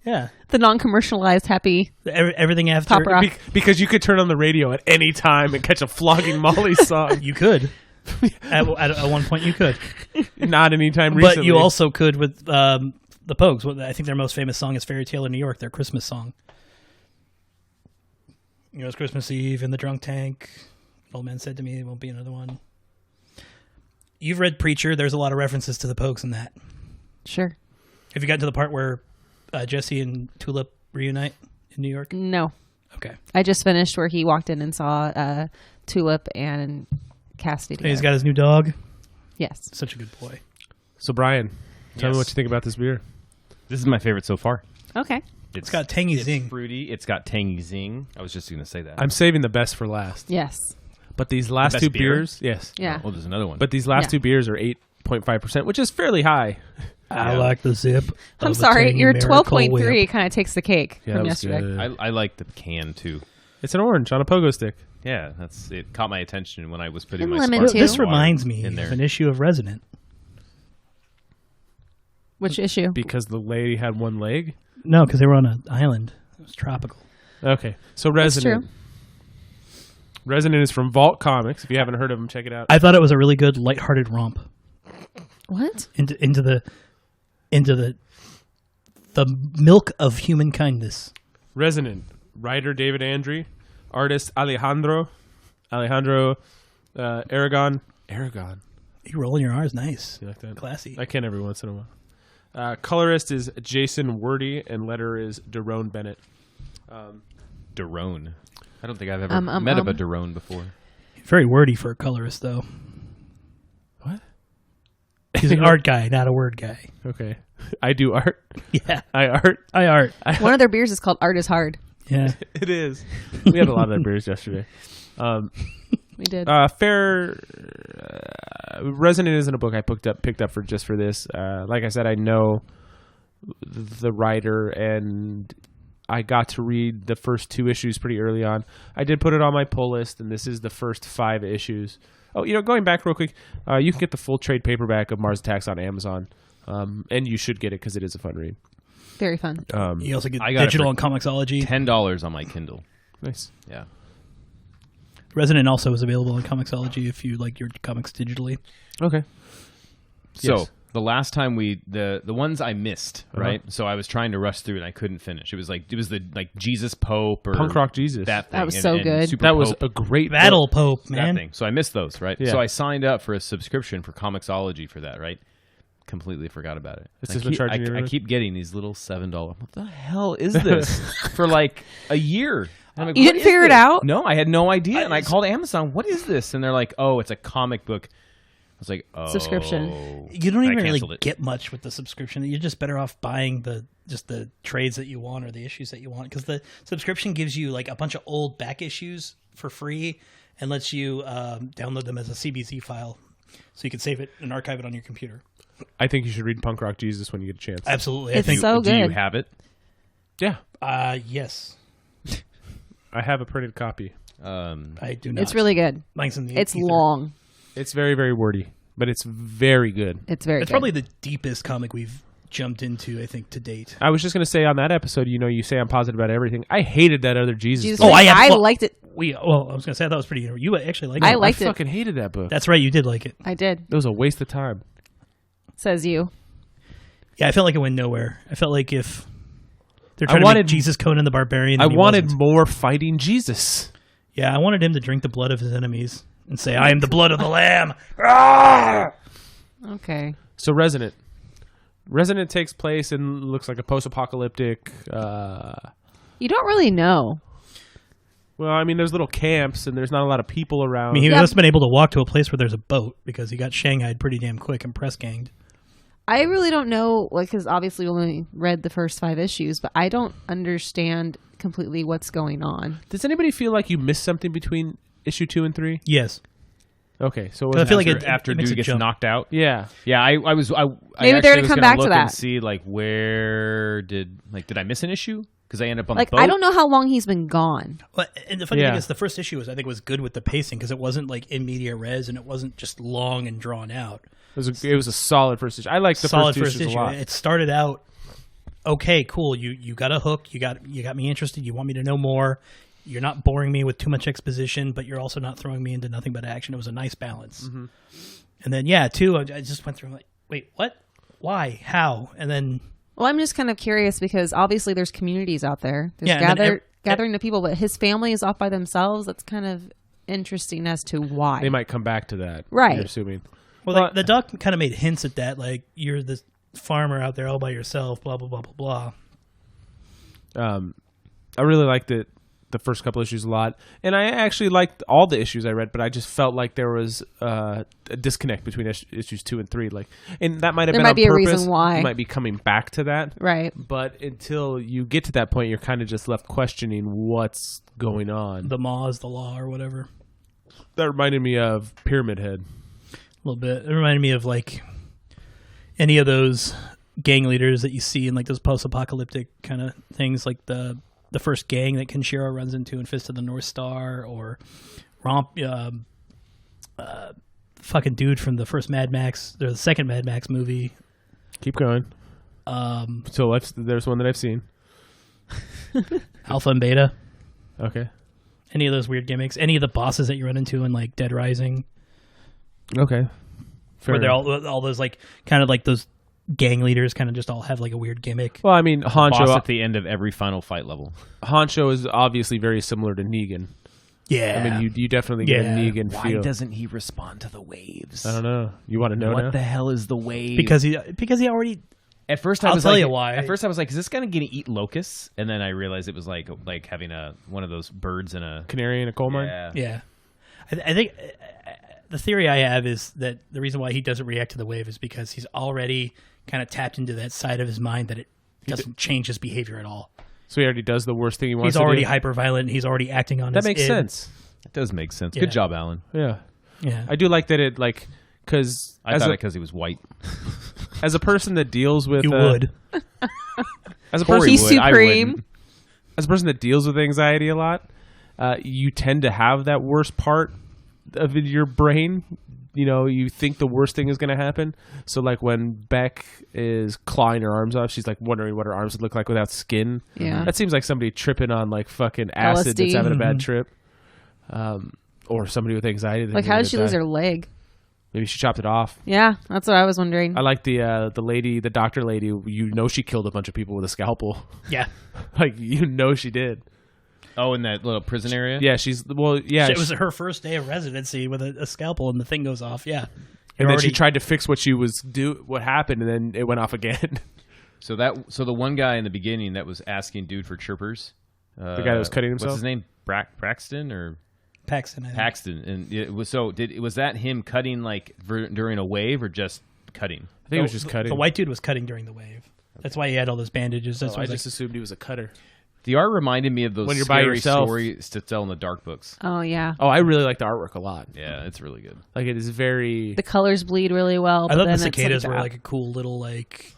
Yeah. The non-commercial,ized happy Everything after. pop rock. Because you could turn on the radio at any time and catch a Flogging Molly song. You could. at one point, you could. Not anytime recently. But you also could with the Pogues. I think their most famous song is Fairy Tale in New York, their Christmas song. You know, it's Christmas Eve in the drunk tank. Old man said to me, "There won't be another one." You've read Preacher. There's a lot of references to the Pogues in that. Sure. Have you gotten to the part where Jesse and Tulip reunite in New York? No. Okay. I just finished where he walked in and saw Tulip and Cassidy And he's together. got his new dog. Yes. Such a good boy. So, Brian, tell me Yes. what you think about this beer. This is my favorite so far. Okay. It's got tangy it's zing. fruity. It's got tangy zing. I was just going to say that. I'm saving the best for last. Yes. But these last best two beer? beers, yes. Yeah. Oh, there's another one. But these last Yeah. two beers are 8.5%, which is fairly high. I like the zip. I'm of a sorry. tangy Your Miracle 12.3 Whip. kind of takes the cake Yeah, from that was yesterday. good. I like the can too. It's an orange on a pogo stick. Yeah, it caught my attention when I was putting And my lemon, sparkling too. This water reminds me in of there. an issue of Resonant. Which issue? Because the lady had one leg. No, because they were on an island. It was tropical. Okay, so Resonant. true. Resonant is from Vault Comics. If you haven't heard of them, check it out. I thought it was a really good, lighthearted romp What? into the milk of human kindness. Resonant. Writer David Andry. Artist Alejandro Aragon. Aragon. You rolling your R's, nice, You like that? classy. I can every once in a while. Colorist is Jason Wordy, and letterer is Daron Bennett. Daron. I don't think I've ever met of a Daron before. Very wordy for a colorist, though. What? He's an art guy, not a word guy. Okay. I do art. Yeah, I art. I art. One of their beers is called Art is Hard. Yeah, It is. We had a lot of that beers yesterday. We did. Resonant isn't a book I picked up for this. Like I said, I know the writer, and I got to read the first 2 issues pretty early on. I did put it on my pull list, and this is the first 5 issues. Oh, going back real quick, you can get the full trade paperback of Mars Attacks on Amazon, and you should get it because it is a fun read. Very fun. you also get I got it digital for and Comixology. $10 on my Kindle. Nice. Yeah. Resonant also is available on Comixology if you like your comics digitally. Okay. So Yes. the last time the ones I missed, right? So I was trying to rush through and I couldn't finish. It was the Jesus Pope or Punk Rock Jesus. that thing. That was so good. Super That was Pope, a great Battle book. Pope, that man. thing. So I missed those, right? Yeah. So I signed up for a subscription for Comixology for that, right? Completely forgot about it. It's I just been keep, charging you I every- keep getting these little $7. What the hell is this for like a year? And I'm like, You what didn't is figure it this? out? No, I had no idea. And I called Amazon. What is this? And they're like, oh, it's a comic book. I was like, oh. Subscription. You don't I even really canceled it. get much with the subscription. You're just better off buying the trades that you want or the issues that you want, because the subscription gives you like a bunch of old back issues for free and lets you download them as a CBZ file, so you can save it and archive it on your computer. I think you should read Punk Rock Jesus when you get a chance. Absolutely, It's I think. so Do you good. have it? Yeah. Yes, I have a printed copy. I do not. It's really good. Mine's in the It's ether. long. It's very, very wordy, but it's very good. It's very It's good. probably the deepest comic we've jumped into, I think, to date. I was just going to say on that episode, you say I'm positive about everything. I hated that other Jesus. Jesus book. Oh, Christ, I liked it. I was gonna say I thought it was pretty good. You actually liked it. I liked it. fucking hated that book. That's right, you did like it. I did. It was a waste of time. Says you. Yeah, I felt like it went nowhere. I felt like if they're trying to wanted- make Jesus Conan the Barbarian, I then he wanted wasn't. more fighting Jesus. Yeah, I wanted him to drink the blood of his enemies and say, "I am the blood of the Lamb." Ah! Okay. So Resonant takes place and looks like a post-apocalyptic. You don't really know. Well, I mean, there's little camps and there's not a lot of people I around. mean, he Yeah. must have been able to walk to a place where there's a boat because he got shanghaied pretty damn quick and press ganged. I really don't know, because obviously we only read the first 5 issues, but I don't understand completely what's going on. Does anybody feel like you missed something between issue 2 and 3? Yes, Okay, so I feel like After it makes dude a gets jump. knocked out. yeah. Yeah, I Maybe actually they're gonna was come gonna back to look that. and see like where did I miss an issue? Because I ended up on Like, the boat. I don't know how long he's been gone. But, and the funny Yeah. thing is, the first issue I think was good with the pacing because it wasn't like in media res and it wasn't just long and drawn out. It was a solid first issue. I liked the Solid first issues a lot. It started out okay, cool. You got a hook. You got me interested. You want me to know more. You're not boring me with too much exposition, but you're also not throwing me into nothing but action. It was a nice balance. Mm-hmm. And then I just went through like, wait, what? Why? How? And then Well, I'm just kind of curious because obviously there's communities out there. There's Yeah, and then gathering the people, but his family is off by themselves. That's kind of interesting as to why. They might come back to that. Right. You're assuming. well, the doc kind of made hints at that, like you're this farmer out there all by yourself, blah blah blah blah blah. I really liked it. The first couple issues a lot, and I actually liked all the issues I read, but I just felt like there was a disconnect between issues 2 and 3. Like, and that might have There been might on be a purpose. reason why. You might be coming back to that, Right. but until you get to that point, you're kind of just left questioning what's going on. The Maw is the law or whatever. That reminded me of Pyramid Head. A little bit. It reminded me of like any of those gang leaders that you see in like those post-apocalyptic kind of things, like the first gang that Kenshiro runs into in Fist of the North Star, or fucking dude from the first Mad Max, or the second Mad Max movie. Keep going. So there's one that I've seen. Alpha and Beta. Okay. Any of those weird gimmicks. Any of the bosses that you run into in like Dead Rising. Okay. Where they're all those like kind of like those gang leaders kind of just all have like a weird gimmick. Well, I mean, Boss Honcho at the end of every final fight level. Honcho is obviously very similar to Negan. Yeah. I mean, you definitely get a Negan Why feel. doesn't he respond to the waves? I don't know. You want to know now? What the hell is the wave? because he already. At first, I'll I was tell like, you why. At first, I was like, "Is this guy gonna eat locusts?" And then I realized it was like having one of those birds in a Canary in a coal mine? Yeah. I think the theory I have is that the reason why he doesn't react to the wave is because he's already kind of tapped into that side of his mind that it doesn't change his behavior at all. So he already does the worst thing he wants He's to do? already hyper violent. He's already acting on That his makes id. sense. It does make sense. Yeah. Good job, Alan. Yeah. Yeah. I do like that it, like, because I thought it because he was white. as a person that deals with... You would. As a Corey person, He's would. I supreme. wouldn't. as a person that deals with anxiety a lot, you tend to have that worst part of your brain. You know, you think the worst thing is going to happen. So, like, when Beck is clawing her arms off, she's, like, wondering what her arms would look like without skin. Yeah. That seems like somebody tripping on, like, fucking acid that's LSD. having a bad trip. Or somebody with anxiety. Like, how did she lose her leg? Maybe she chopped it off. Yeah, that's what I was wondering. I like the lady, the doctor lady. You know she killed a bunch of people with a scalpel. Yeah. Like, you know she did. Oh, in that little prison area? Yeah, yeah. It was her first day of residency with a scalpel and the thing goes off. Yeah. And then she tried to fix what happened, and then it went off again. So the one guy in the beginning that was asking dude for chirpers. The guy that was cutting himself? What's his name? Braxton or Paxton. I think. Paxton? And it was was that him cutting like during a wave or just cutting? I think it was just cutting. The white dude was cutting during the wave. That's why he had all those bandages. That's why I just assumed he was a cutter. The art reminded me of those When you're by scary yourself. stories to tell in the dark books. Oh, yeah. Oh, I really like the artwork a lot. Yeah, it's really good. Like, it is very... The colors bleed really well. I but thought then the it's cicadas were that- like a cool little like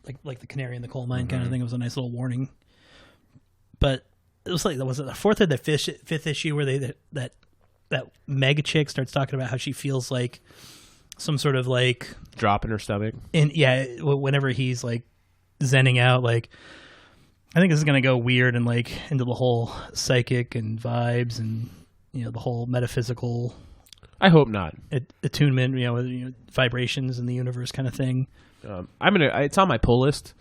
the canary in the coal mine kind of thing. It was a nice little warning. But it was like, was it the fourth or the fifth issue where that mega chick starts talking about how she feels like some sort of like drop in her stomach. Whenever he's like zenning out, like I think this is gonna go weird and like into the whole psychic and vibes and the whole metaphysical. I hope not. Attunement, vibrations in the universe kind of thing. It's on my pull list,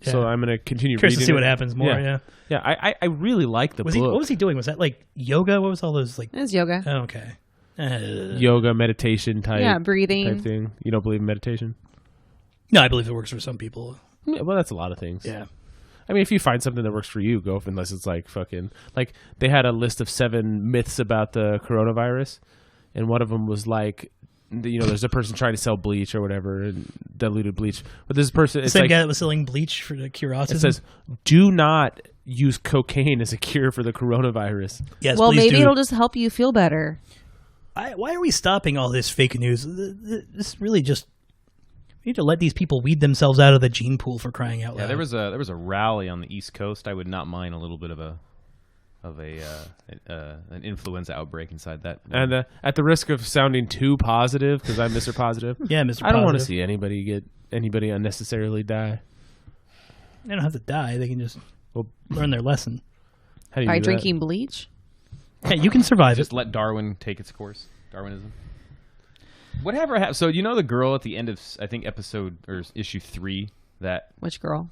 so I'm gonna continue Curious reading to see what it. happens more. Yeah. I really like the book. What was he doing? Was that like yoga? What was all those like? It's yoga. Oh, okay. Yoga, meditation type. Yeah, breathing. type thing. You don't believe in meditation? No, I believe it works for some people. Yeah, well, that's a lot of things. Yeah. I mean, if you find something that works for you, go. Unless it's like fucking like they had a list of 7 myths about the coronavirus, and one of them was like, there's a person trying to sell bleach or whatever, and diluted bleach. But this person, it's Same like, guy that was selling bleach for the cure autism. it says, do not use cocaine as a cure for the coronavirus. Yes, Well, please maybe do. it'll just help you feel better. Why are we stopping all this fake news? This really just. We need to let these people weed themselves out of the gene pool, for crying out loud. Yeah, there was a rally on the East Coast. I would not mind a little bit of an influenza outbreak inside that. And at the risk of sounding too positive, because I'm Mr. Positive, Yeah, Mr. I don't want to Positive. see anybody unnecessarily die. They don't have to die. They can just Well, learn their lesson. how do you By do that? drinking bleach? Yeah, you can survive just it. let Darwin take its course. Darwinism. Whatever happened? So the girl at the end of I think issue 3 that Which girl?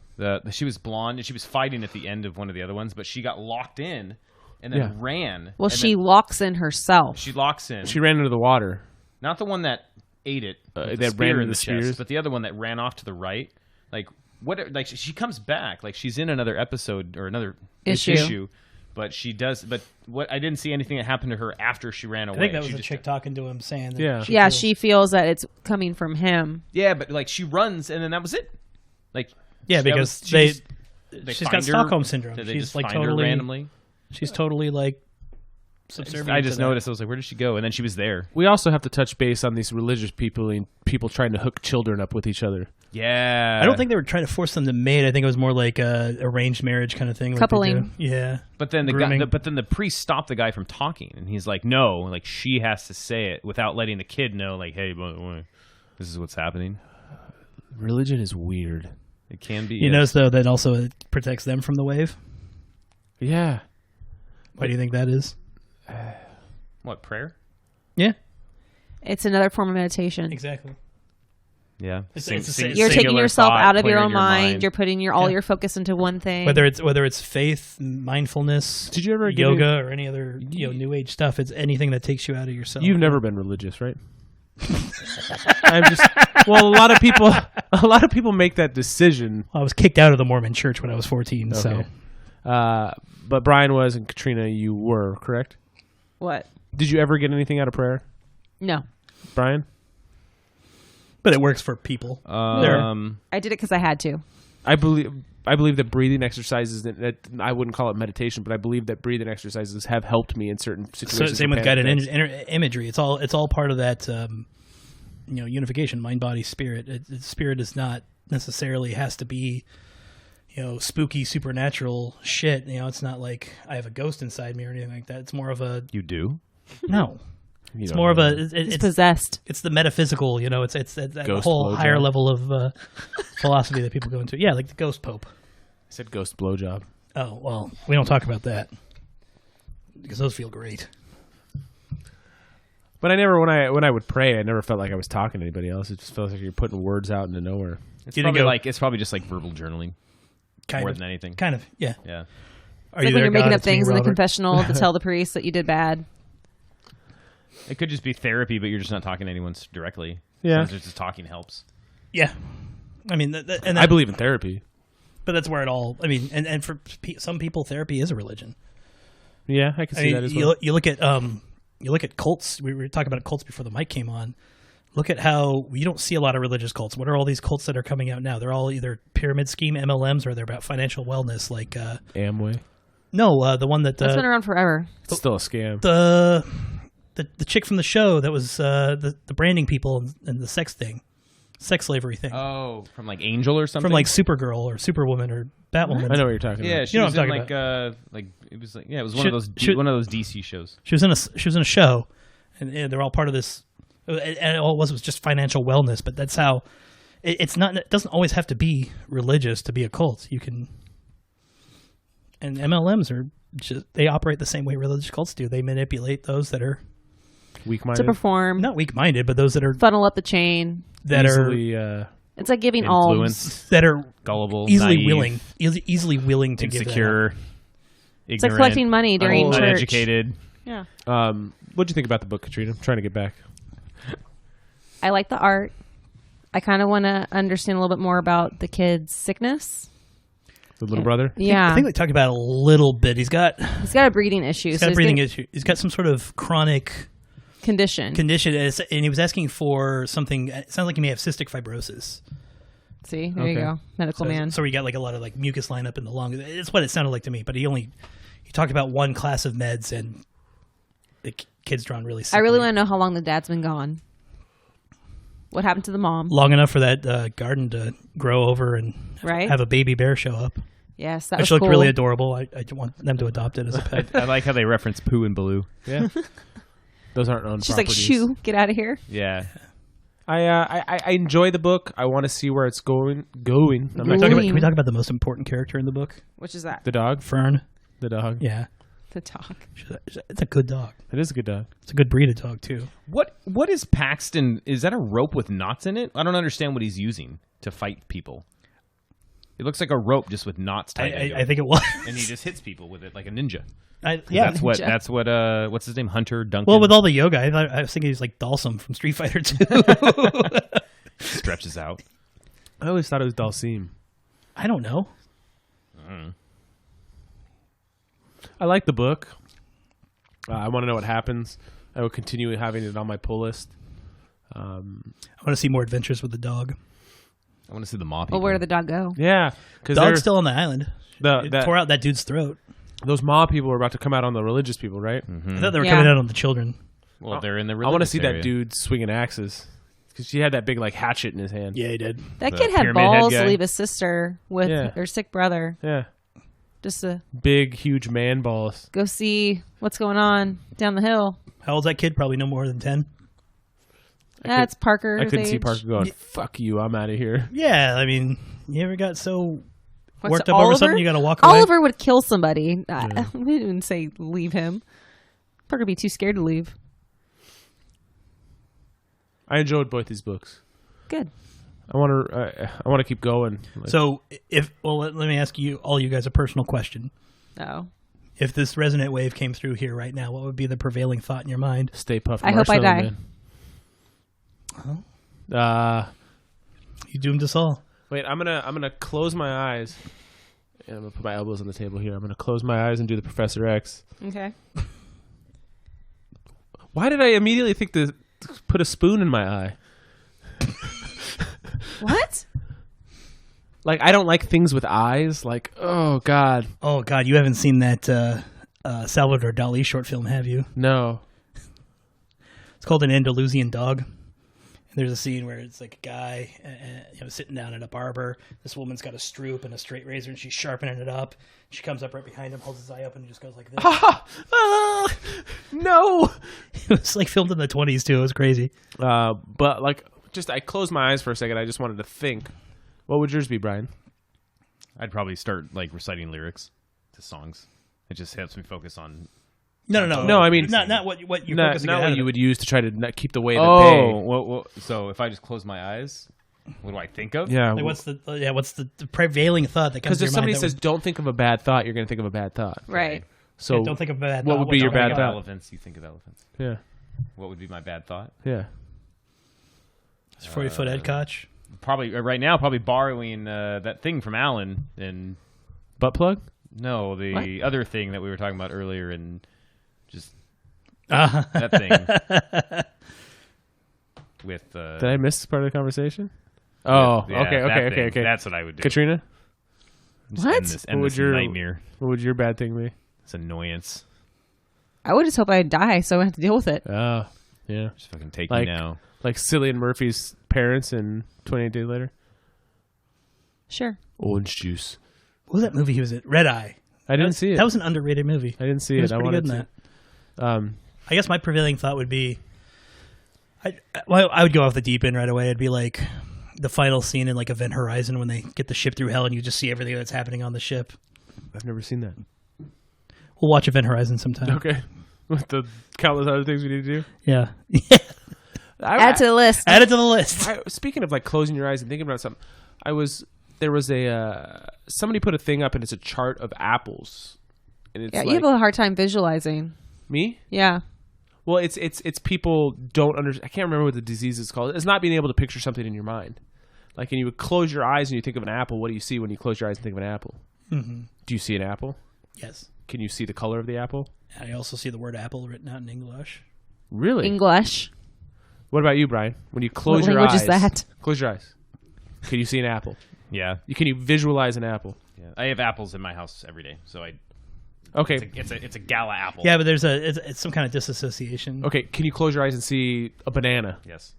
she was blonde and she was fighting at the end of one of the other ones, but she got locked in and then Yeah. ran. Well, and she then locks in herself. she locks in. She ran into the water. Not the one that ate it, with the that spear ran in into the chest, spears? but the other one that ran off to the right. Like what? Like she comes back. Like she's in another episode or another Issue. But she does. But what I didn't see anything that happened to her after she ran away. I think that was She the just- chick talking to him saying that Yeah. Yeah, feels- she feels that it's coming from him. Yeah, but like she runs and then that was it. Like Yeah, that because was- she just- they she's find got her- Stockholm syndrome. Did they She's just like find her totally randomly. She's totally like subservient. I just to that. noticed. I was like, where did she go? And then she was there. We also have to touch base on these religious people and people trying to hook children up with each other. Yeah, I don't think they were trying to force them to mate. I think it was more like a arranged marriage kind of thing. like they Coupling. do. Yeah. But then Grooming. the priest stopped the guy from talking, and he's like, "No, like she has to say it without letting the kid know, like, hey, by the way, this is what's happening." Religion is weird. It can be. You notice though that also it protects them from the wave. Yeah. Why do you think that is? What, prayer? Yeah, It's another form of meditation. exactly. Yeah. It's the same- You're taking singular yourself thought, out of putting your it own in your mind. You're putting all Yeah. your focus into one thing. Whether it's faith, mindfulness, Did you ever get yoga, or any other new age stuff, it's anything that takes you out of yourself. You've never been religious, right? I'm just. Well, a lot of people make that decision. I was kicked out of the Mormon church when I was 14. So Okay. But Brian was, and Katrina, you were, correct? What? Did you ever get anything out of prayer, No. Brian? but it works for people. I did it because I had to. I believe that breathing exercises, that I wouldn't call it meditation, but I believe that breathing exercises have helped me in certain So situations. same with panic guided attacks. imagery. It's all part of that unification, mind, body, spirit. Spirit is not necessarily has to be spooky supernatural shit. It's not like I have a ghost inside me or anything like that. It's more of a You do? no. You It's don't more of know. a It's possessed. it's the metaphysical. It's that Ghost whole blowjob. higher level of philosophy that people go into. Yeah, like the ghost pope. I said ghost blowjob. Oh well, we don't talk about that because those feel great. But I never, when I would pray, I never felt like I was talking to anybody else. It just felt like you're putting words out into nowhere. It's You didn't probably go- it's probably just like verbal journaling Kind more of, than anything. kind of, yeah. Yeah. Are It's like when there, you're making God? up It's me, things in the Robert. confessional to tell the priest that you did bad. It could just be therapy, but you're just not talking to anyone directly. Yeah. Sometimes just talking helps. Yeah, I mean, and I believe in therapy. but that's where it all. I mean, and for some people, therapy is a religion. Yeah, I can see that as well. You look at cults. We were talking about cults before the mic came on. Look at how you don't see a lot of religious cults. What are all these cults that are coming out now? They're all either pyramid scheme MLMs or they're about financial wellness. Like Amway. the one that That's been around forever. It's still a scam. the chick from the show that was the branding people and the sex slavery thing Oh, from like Angel or something? from like Supergirl or Superwoman or Batwoman. I know what you're talking Yeah, about. she You know was what in I'm like it was like it was Should- one of those DC shows. She was in a show, and they're all part of this. And all it was just financial wellness. But that's how it's not. It doesn't always have to be religious to be a cult. You can, and MLMs are just they operate the same way religious cults do. They manipulate those that are Weak-minded. To perform, not weak-minded, but those that are funnel up the chain. Easily, It's like giving alms. Influenced, that are gullible, easily naive, easily willing to give that up. insecure, It's like ignorant, collecting money during church. uneducated. Yeah. what'd you think about the book, Katrina? I'm trying to get back. I like the art. I kind of want to understand a little bit more about the kid's sickness. The little brother? Yeah. I think they talked about it a little bit. He's got He's got a breathing issue. he's so got a breathing gonna- issue. He's got some sort of chronic condition. condition, and he was asking for something. It sounds like he may have cystic fibrosis. See, there you Okay. go. Medical man. So he got like a lot of like mucus lineup in the lung. It's what it sounded like to me. But he talked about one class of meds, and the kid's drawn really sick. I really want to know how long the dad's been gone. What happened to the mom? long enough for that garden to grow over and Right? have a baby bear show up, Yes, that which was looked cool. really adorable. I want them to adopt it as a pet. I like how they reference Pooh and Baloo. Yeah. Those aren't owned She's like, properties. shoo, get out of here. Yeah. I enjoy the book. I want to see where it's going. Going. I'm not Can talking we about talk about the most important character in the book? Which is that? the dog. Fern. The dog. Yeah, The talk. it's a good dog. It is a good dog. It's a good breed of dog too. What is Paxton? Is that a rope with knots in it? I don't understand what he's using to fight people. It looks like a rope just with knots tied into I it. think it was. And he just hits people with it like a ninja. Yeah, That's what what's his name? Hunter Duncan. well, with all the yoga, I was thinking he's like Dalsum from Street Fighter 2. stretches out. I always thought it was Dalsim. I don't know. I like the book. I want to know what happens. I will continue having it on my pull list. I want to see more adventures with the dog. I want to see the mob people. Well, where did the dog go? Yeah, because Dog's still on the island. It that, tore out that dude's throat. those mob people are about to come out on the religious people, right? I thought they were Yeah. coming out on the children. Well, they're in the. I want to religious see area. that dude swinging axes because she had that big like hatchet in his hand. Yeah, he did. That The kid had pyramid head balls to guy? leave his sister with Yeah. her sick brother Yeah, just to big, huge man balls. go see what's going on down the hill. How old's that kid? Probably no more than 10. That's Parker's I couldn't see age. Parker going, fuck you, I'm out of here. Yeah, I mean, you ever got so What's worked up over Oliver? something you got to walk away? Oliver would kill somebody. We didn't say leave him. Parker would be too scared to leave. I enjoyed both these books. Good. I want to keep going. So, let me ask you, all you guys, a personal question. Oh. If this resonant wave came through here right now, what would be the prevailing thought in your mind? Stay Puft I hope I Marshmallow die. Man. You doomed us all. Wait, I'm gonna close my eyes. And I'm gonna put my elbows on the table here. I'm gonna close my eyes and do the Professor X. Okay. Why did I immediately think to put a spoon in my eye? What? Like, I don't like things with eyes. Like, oh god, Oh, God, you haven't seen that Salvador Dali short film, have you? no. It's called An Andalusian Dog. And there's a scene where it's like a guy sitting down at a barber. This woman's got a stroop and a straight razor, and she's sharpening it up. She comes up right behind him, holds his eye up, and just goes like this. No. It was like filmed in the 1920s, too. It was crazy. But like, just I closed my eyes for a second. I just wanted to think. What would yours be, Brian? I'd probably start like reciting lyrics to songs. It just helps me focus on. No. No, I mean- not what you're focusing Not on. what you would use to try to not keep the wave at Oh, bay. well, so if I just close my eyes, what do I think of? Yeah. Like, what's the prevailing thought that comes Because to if your somebody mind? says, "Don't think of a bad thought," you're going to think of a bad thought. Right. So don't think of a bad what thought. would be your What's bad your thought? Elephants. You think of elephants. Yeah. What would be my bad thought? Yeah. 40-foot Ed Koch. Probably right now. Probably borrowing that thing from Alan and Butt plug? no, the other thing that we were talking about earlier, and just Uh-huh. that thing with. Did I miss part of the conversation? Oh, yeah, okay. that thing. Okay. That's what I would do. Katrina, Just What? End this, end What would this your- nightmare. what would your bad thing be? It's annoyance. I would just hope I'd die so I have to deal with it. Oh, yeah. Just fucking take Like- me now. Like Cillian Murphy's parents in 28 Days Later. Sure. Orange juice. What was that movie he was in? Red Eye. I didn't see it. That was an underrated movie. I didn't see He it. was I pretty wanted good in to. that. I guess my prevailing thought would be, I would go off the deep end right away. It'd be like the final scene in like Event Horizon when they get the ship through hell and you just see everything that's happening on the ship. I've never seen that. We'll watch Event Horizon sometime. Okay. With the countless other things we need to do. Yeah. Add to the list. Add it to the list. Speaking of like closing your eyes and thinking about something, there was a somebody put a thing up and it's a chart of apples, and it's Yeah, like, you have a hard time visualizing. me. Yeah. Well, it's people don't understand. I can't remember what the disease is called. It's not being able to picture something in your mind. Like, and you would close your eyes and you think of an apple. What do you see when you close your eyes and think of an apple? Mm-hmm. Do you see an apple? Yes. Can you see the color of the apple? I also see the word apple written out in English. Really? English. What about you, Brian? When you close What your language eyes, is that? close your eyes. Can you see an apple? Yeah. Can you visualize an apple? Yeah. I have apples in my house every day, so Okay. it's a gala apple. Yeah, but there's it's some kind of disassociation. Okay. Can you close your eyes and see a banana? Yes.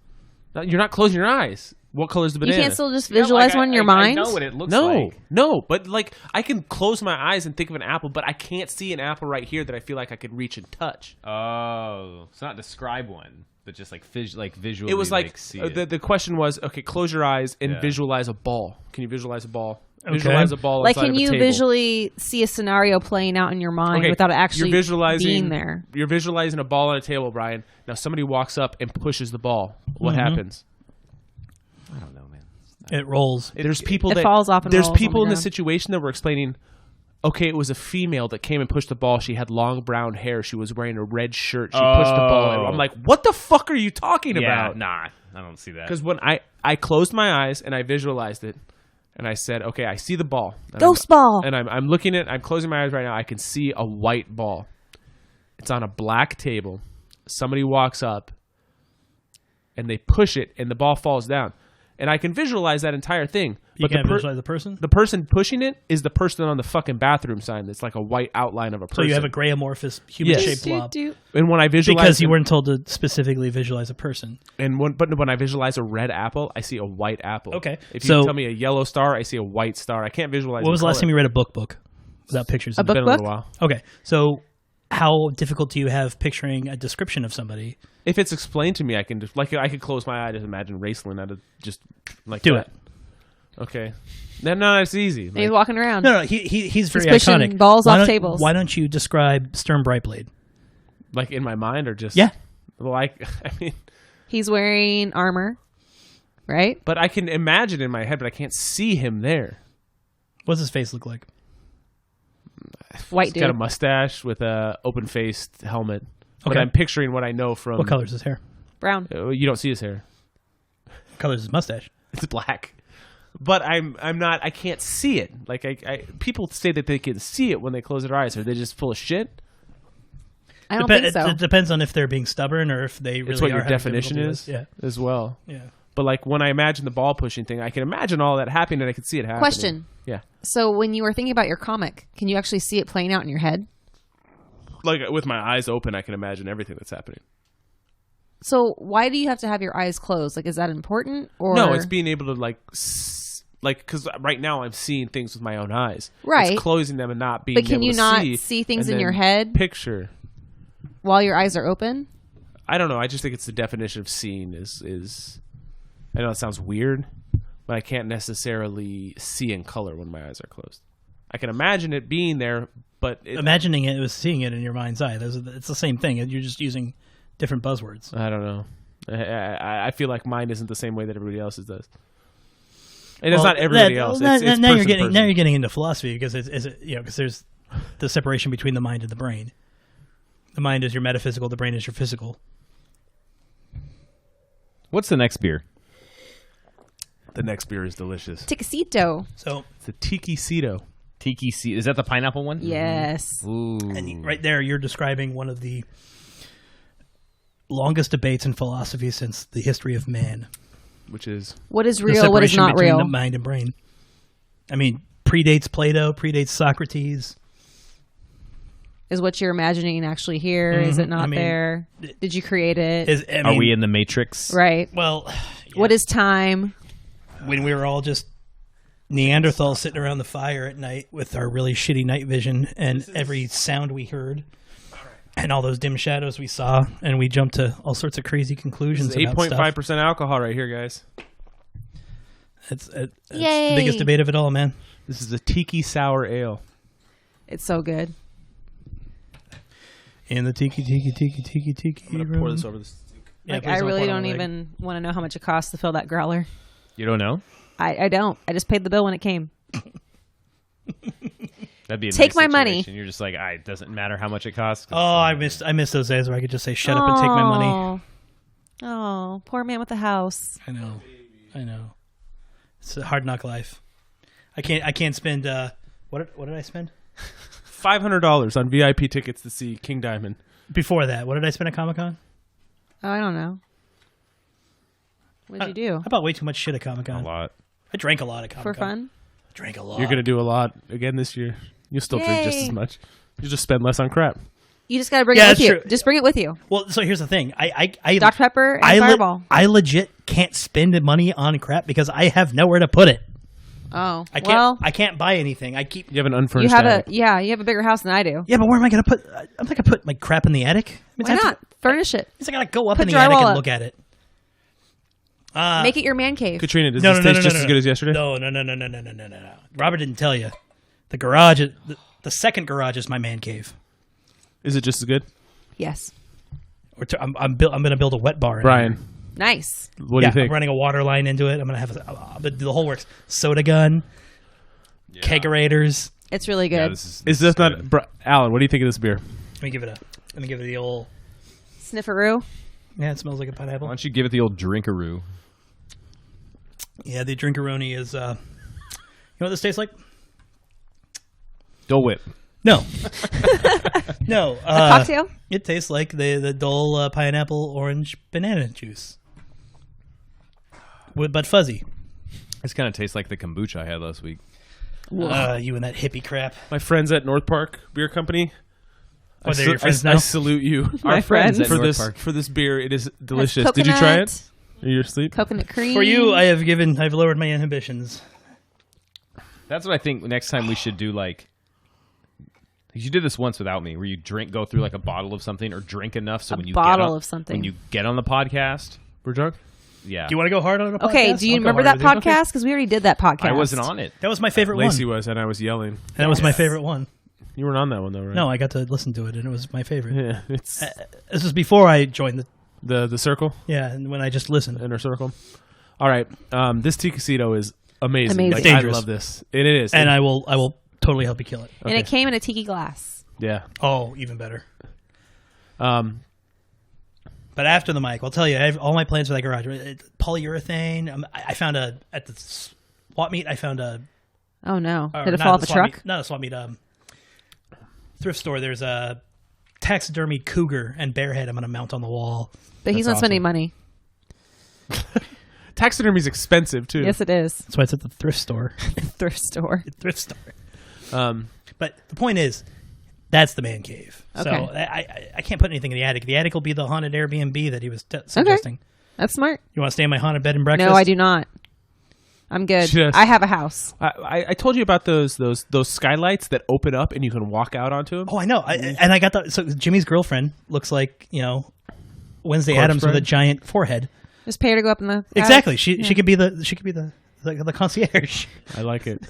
No, you're not closing your eyes. What color is the banana? You can't still just visualize one in your mind? I know what it looks No, like. no, but like I can close my eyes and think of an apple, but I can't see an apple right here that I feel like I could reach and touch. Oh, so not describe one, but just like visually. It was like see it. the question was, okay, close your eyes and Yeah. visualize a ball. Can you visualize a ball? Okay. Visualize a ball. Like, inside can of a you table. visually see a scenario playing out in your mind Okay, without it actually you're visualizing, being there? You're visualizing a ball on a table, Brian. Now somebody walks up and pushes the ball. What Mm-hmm. happens? I don't know, man. It rolls. There's people It that falls off and there's rolls on people the in the ground. situation that were explaining. Okay, it was a female that came and pushed the ball. She had long brown hair. She was wearing a red shirt. She pushed the ball. I'm like, what the fuck are you talking Yeah, about? nah, I don't see that. Because when I closed my eyes and I visualized it, and I said, okay, I see the ball. And Ghost ball. And I'm looking at. I'm closing my eyes right now. I can see a white ball. It's on a black table. Somebody walks up, and they push it, and the ball falls down. And I can visualize that entire thing. You But can't visualize the person? the person pushing it is the person on the fucking bathroom sign. That's like a white outline of a person. So you have a gray amorphous human-shaped blob. And when I visualize, Because you weren't told to specifically visualize a person. but when I visualize a red apple, I see a white apple. Okay. If you So- tell me a yellow star, I see a white star. I can't visualize. What was the last time you read a book without pictures? A in it? book? It's been a little while. Okay, so how difficult do you have picturing a description of somebody? If it's explained to me, I can just I could close my eye to imagine Raceland out of just like Do that. it. Okay. No, it's easy. He's walking around. No, he's very pushing iconic. balls Why off don't- tables. Why don't you describe Stern Brightblade? Like in my mind or just Yeah. Well, I mean, He's wearing armor, right? but I can imagine in my head, but I can't see him there. What does his face look like? White He's dude. got a mustache with a open-faced helmet. But Okay. I'm picturing what I know from. What color is his hair? Brown. You don't see his hair. What color is his mustache? It's black. But I'm not. I can't see it. Like people say that they can see it when they close their eyes. Are they just full of shit? I don't think so. It depends on if they're being stubborn or if they really It's what are your having definition difficulty is, with- as well. Yeah. But like when I imagine the ball pushing thing, I can imagine all that happening, and I can see it happening. Question. Yeah. So when you were thinking about your comic, can you actually see it playing out in your head? Like with my eyes open, I can imagine everything that's happening. So why do you have to have your eyes closed? Like, is that important? Or No, it's being able to because right now I'm seeing things with my own eyes. Right. It's closing them and not being. But can able you to not see, see things and in your then head? Picture. while your eyes are open? I don't know. I just think it's the definition of seeing is. I know it sounds weird, but I can't necessarily see in color when my eyes are closed. I can imagine it being there, but Imagining it was seeing it in your mind's eye. It's the same thing. You're just using different buzzwords. I don't know. I feel like mine isn't the same way that everybody else's does. And it's not everybody else. It's now person to person. you're getting into philosophy because because there's the separation between the mind and the brain. The mind is your metaphysical. The brain is your physical. What's the next beer? The next beer is delicious. Ticacito. So It's a Tiki Cito. Tiki Sea. Is that the pineapple one? Yes. Ooh. and right there, you're describing one of the longest debates in philosophy since the history of man. Which is What is The real? What is separation not between real? the mind and brain. I mean, predates Plato, predates Socrates. Is what you're imagining actually here? Is it not I mean, there? Did you create it? Are we in the Matrix? Right. Well, What is time? when we were all just Neanderthals sitting around the fire at night with our really shitty night vision and every sound we heard and all those dim shadows we saw, and we jumped to all sorts of crazy conclusions about stuff. 8.5% alcohol right here, guys. It's the Yay. biggest debate of it all, man. This is a Tiki Sour Ale. It's so good. In the tiki I'm going to pour this over this. Yeah, Like, please I don't really pour it on don't my leg. even want to know how much it costs to fill that growler. You don't know? I don't. I just paid the bill when it came. That'd be a Take nice my money. situation. You're just like, it doesn't matter how much it costs. Oh, I miss those days where I could just say, "Shut up and take my money." Oh, poor man with a house. I know. It's a hard knock life. I can't spend. What did I spend $500 on VIP tickets to see King Diamond. before that? What did I spend at Comic-Con? Oh, I don't know. What did you do? I bought way too much shit at Comic-Con. A lot. I drank a lot at Comic-Con. For fun? I drank a lot. You're going to do a lot again this year. You'll still drink just Yay. as much. You just spend less on crap. You just got to bring Yeah, it with that's you. true. Just bring it with you. Well, so here's the thing. I Dr. Pepper and Fireball. I legit can't spend money on crap because I have nowhere to put it. Oh, I can't buy anything. I keep. You have an you unfurnished have attic. you have a bigger house than I do. Yeah, but where am I going to put? I'm not going to put my crap in the attic. Why not? Furnish it. I got to go up Put in the attic drywall and up. look at it. Make it your man cave. Katrina, does this taste just as good as yesterday? No. Robert didn't tell you. The garage, the second garage is my man cave. Is it just as good? Yes. I'm going to build a wet bar. in Brian, here. Nice. what do you think? I'm running a water line into it. I'm going to have the whole works. Soda gun, kegerators. It's really good. Yeah, this Is this not good. Alan? What do you think of this beer? Let me give it the old. Snifferoo. Yeah, it smells like a pineapple. Why don't you give it the old drinkaroo? Yeah, the Drinkaroni is. You know what this tastes like? Dole Whip. No, no. Cocktail? It tastes like the Dole pineapple orange banana juice, but fuzzy. This kind of tastes like the kombucha I had last week. You and that hippie crap. My friends at North Park Beer Company. Oh, they're your friends I now? salute you. My friends. at for North this Park. for this beer. It is Has delicious. Did you try it? Are you asleep? Coconut cream. For you, I've lowered my inhibitions. That's what I think next time we should do, like You did this once without me, where you go through like a bottle of something or drink enough so when you something. when you get on the podcast, We're drunk. yeah. Do you want to go hard on a podcast? Okay, do you I'll go remember hard that with you. podcast? Because we already did that podcast. I wasn't on it. That was my favorite Lacey one. was, and I was yelling. That was my favorite one. You weren't on that one though, right? No, I got to listen to it, and it was my favorite. Yeah, it's This was before I joined the circle, and when I just listened. inner circle. All right, this Tikasito is amazing. Amazing. Like, Dangerous. I love this. It is, And I will totally help you kill it. And it came in a tiki glass. yeah. Oh, even better. Um, But after the mic, I'll tell you, I have all my plans for that garage. Polyurethane. I found at the swap meet, I found a... Oh, no. or Did it not fall off the the swap truck? meet, not a swap meet. Thrift store. There's a taxidermy cougar and bear head I'm going to mount on the wall. But he's That's not spending awesome. money. taxidermy's expensive too. Yes, it is. That's why it's at the thrift store. Thrift store. Thrift store. Um, But the point is, that's the man cave. So Okay. I can't put anything in the attic. The attic will be the haunted Airbnb that he was suggesting. That's smart. You want to stay in my haunted bed and breakfast? No, I do not. I'm good. Just- I have a house. I told you about those skylights that open up and you can walk out onto them. Oh, I know. And I got the... So Jimmy's girlfriend looks like, Wednesday Corpse Addams with a bride? giant forehead. Just pay her to go up in the Exactly. She could be the concierge. I like it.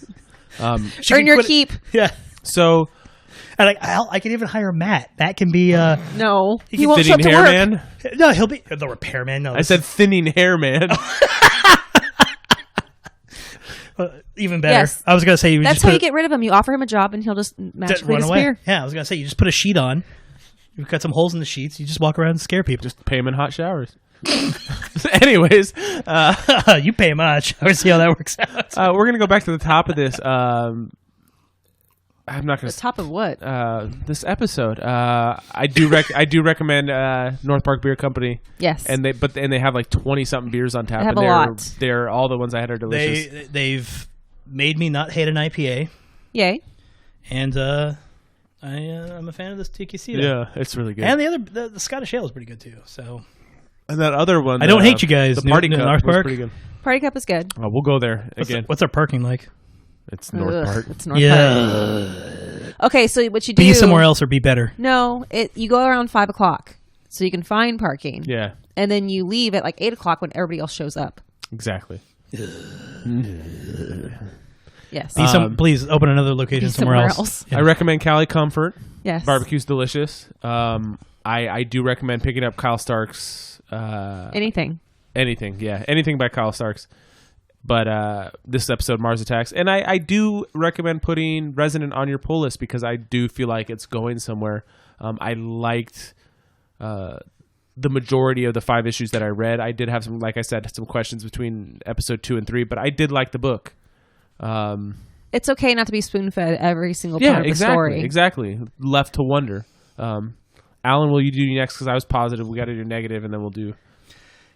She Earn could your quit- keep. Yeah. So And I can even hire Matt. Matt can be No. He He can won't show thinning up to hair work. man. no, he'll be the repairman. No, I said thinning hair man. even better. Yes. I was gonna say you That's just how put you get rid of him. You offer him a job and he'll just magically run away. disappear. Yeah, I was gonna say you just put a sheet on. You've got some holes in the sheets. You just walk around and scare people. Just pay him in hot showers. Anyways, You pay him on shower. See how that works out. we're gonna go back to the top of this. I'm not gonna The top of what? this episode. I do recommend North Park Beer Company. Yes. And they have like 20 something beers on tap. They have and a lot. They're all the ones I had are delicious. They've made me not hate an IPA, Yay. and I'm a fan of this Tiki Cita. Yeah, it's really good. And the other the Scottish Ale is pretty good too. So And that other one, I don't hate you guys. The Party New Cup North was Park? pretty good. Party Cup is good. We'll go there again. what's our parking like? It's North Ugh, Park. It's North Park. Okay, so what you do... Be somewhere else or be better. No, you go around 5 o'clock so you can find parking. Yeah, And then you leave at like 8 o'clock when everybody else shows up. exactly. Yes. Please open another location Be somewhere somewhere else. else. Yeah. I recommend Cali Comfort. Yes. Barbecue's delicious. I do recommend picking up Kyle Stark's Anything. anything. Yeah, anything by Kyle Stark's. But this episode, Mars Attacks. And I do recommend putting Resonant on your pull list because I do feel like it's going somewhere. I liked the majority of the 5 issues that I read. I did have some, like I said, some questions between episode 2 and 3, but I did like the book. It's okay not to be spoon-fed every single part of the story. Exactly. Left to wonder. Alan, will you do next? Because I was positive. We got to do negative, and then we'll do...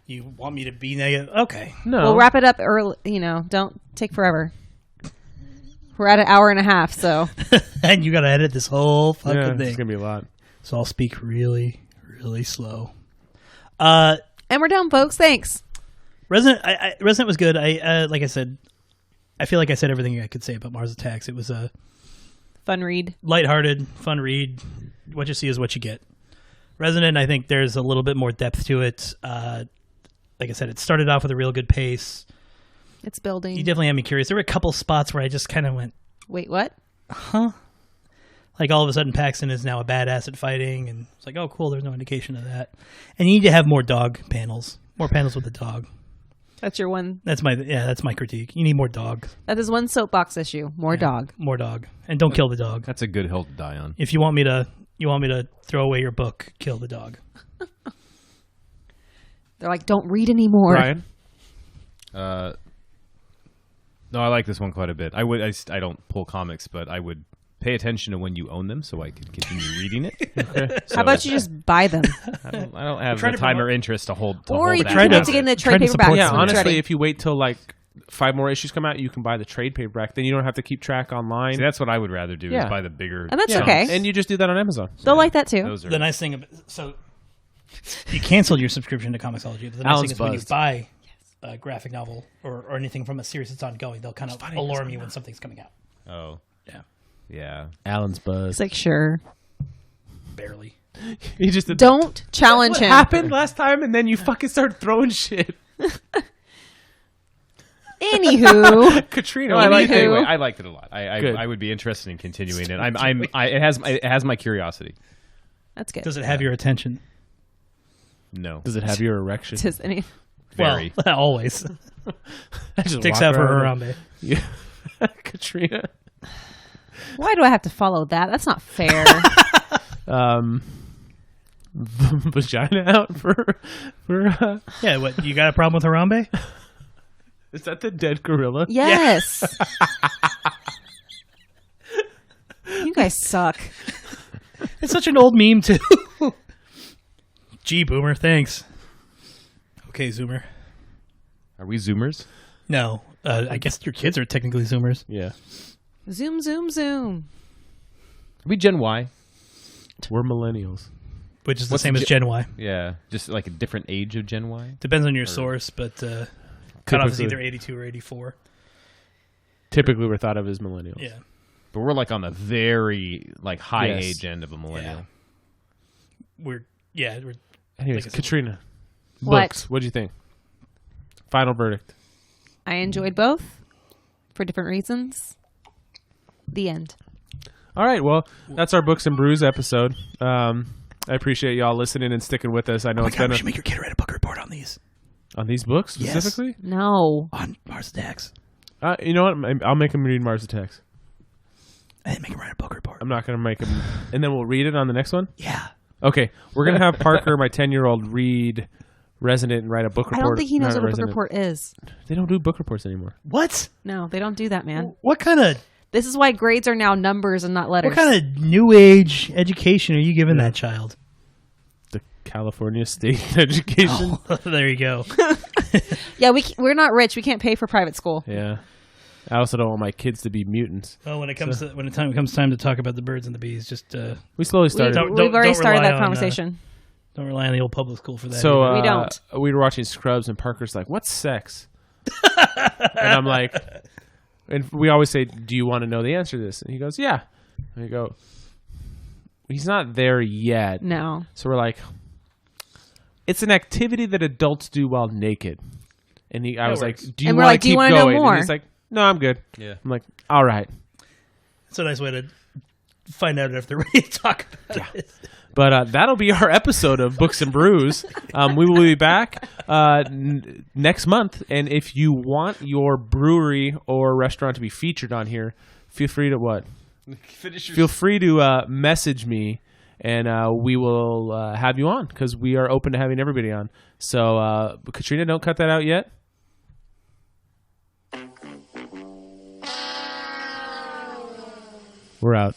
You want me to be negative? Okay. No. We'll wrap it up early. Don't take forever. We're at an hour and a half, so... And you got to edit this whole fucking Yeah, thing. it's going to be a lot. So I'll speak really, really slow. And we're done, folks. Thanks. Resonant was good. Like I said, I feel like I said everything I could say about Mars Attacks. It was a Fun read. lighthearted, fun read. What you see is what you get. Resonant, I think there's a little bit more depth to it. Like I said, it started off with a real good pace. It's building. You definitely had me curious. There were a couple spots where I just kind of went, Wait, what? huh? Like all of a sudden Paxton is now a badass at fighting, and it's like, oh, cool, there's no indication of that. And you need to have more dog panels. More panels with the dog. That's your one. That's my critique. You need more dog. That is one soapbox issue. More dog. More dog. And don't kill the dog. That's a good hill to die on. If you want me to throw away your book, kill the dog. They're like, don't read anymore. Brian? No, I like this one quite a bit. I don't pull comics, but I would pay attention to when you own them so I could continue reading it. Okay. So How about you just buy them? I don't have Try the to time promote- or interest to hold. Or you it can Try out. to- have to get in the try trade to paperback. support Yeah, some honestly, if you wait till like 5 more issues come out, you can buy the trade paperback. Then you don't have to keep track online. See, that's what I would rather do Yeah. is buy the bigger. And that's Yeah. okay. And you just do that on Amazon. They'll like that too. Those are The nice thing about so you canceled your subscription to Comixology, but the nice Alan's thing is when you buzzed. buy a graphic novel or anything from a series that's ongoing, they'll kind of alarm you when something's coming out. oh Yeah. Yeah. Alan's buzz. It's like, sure. Barely. He just Don't challenge what him. happened last time, and then you fucking started throwing shit. Anywho. Katrina, No, I what do you liked it. think? Anyway, I liked it a lot. Good. I would be interested in continuing it. It has my curiosity. That's good. Does it have your attention? No. Does it have your erection? Does any- Very. Well, always. I just Takes walk out for around Harambe. Yeah. Katrina. Why do I have to follow that? That's not fair. Vagina out for Yeah, what, you got a problem with Harambe? is that the dead gorilla? Yes. You guys suck. It's such an old meme, too. Gee, Boomer, thanks. Okay, Zoomer. Are we Zoomers? No, I guess your kids are technically Zoomers. Yeah. Zoom, zoom, zoom. Are we Gen Y? We're millennials. Which is the What's same the as Gen Y. Yeah. Just like a different age of Gen Y? Depends on your source, but cutoff is Typically. either 82 or 84. Typically, we're thought of as millennials. Yeah. But we're like on the very like high Yes. age end of a millennial. We're Anyways, Like a- Katrina, What? books. What'd you think? Final verdict. I enjoyed both for different reasons. The end. All right. Well, that's our Books and Brews episode. I appreciate y'all listening and sticking with us. I know Oh my it's God, been we should make your kid write a book report on these. on these books Yes. specifically. No. On Mars Attacks. You know what? I'll make him read Mars Attacks. And make him write a book report. I'm not going to make him, and then we'll read it on the next one. Yeah. Okay, we're gonna have Parker, my 10-year-old, read Resonant and write a book I report. don't think he knows not what a book Resonant. report is. They don't do book reports anymore. What? No, they don't do that, man. What kind of This is why grades are now numbers and not letters. what kind of new age education are you giving that child? The California State Education. Oh, there you go. Yeah, we're not rich. We can't pay for private school. Yeah. I also don't want my kids to be mutants. Well, when it comes time to talk about the birds and the bees, just We slowly started. Don't- We've already don't started rely that on, conversation. don't rely on the old public school for that. So either. We don't. We were watching Scrubs, and Parker's like, "What's sex?" And I'm like, and we always say, "Do you want to know the answer to this?" And he goes, "Yeah." And I go, "He's not there yet." No. So we're like, "It's an activity that adults do while naked." And I was like, works. "Do you And we're want like, to "Do you keep wanna know going?" more? And he's like, "No, I'm good." Yeah. I'm like, "All right." It's a nice way to find out if they're ready to talk about it. But that'll be our episode of Books and Brews. We will be back next month. And if you want your brewery or restaurant to be featured on here, feel free to what? Feel free to message me, and we will have you on because we are open to having everybody on. So, Katrina, don't cut that out yet. We're out.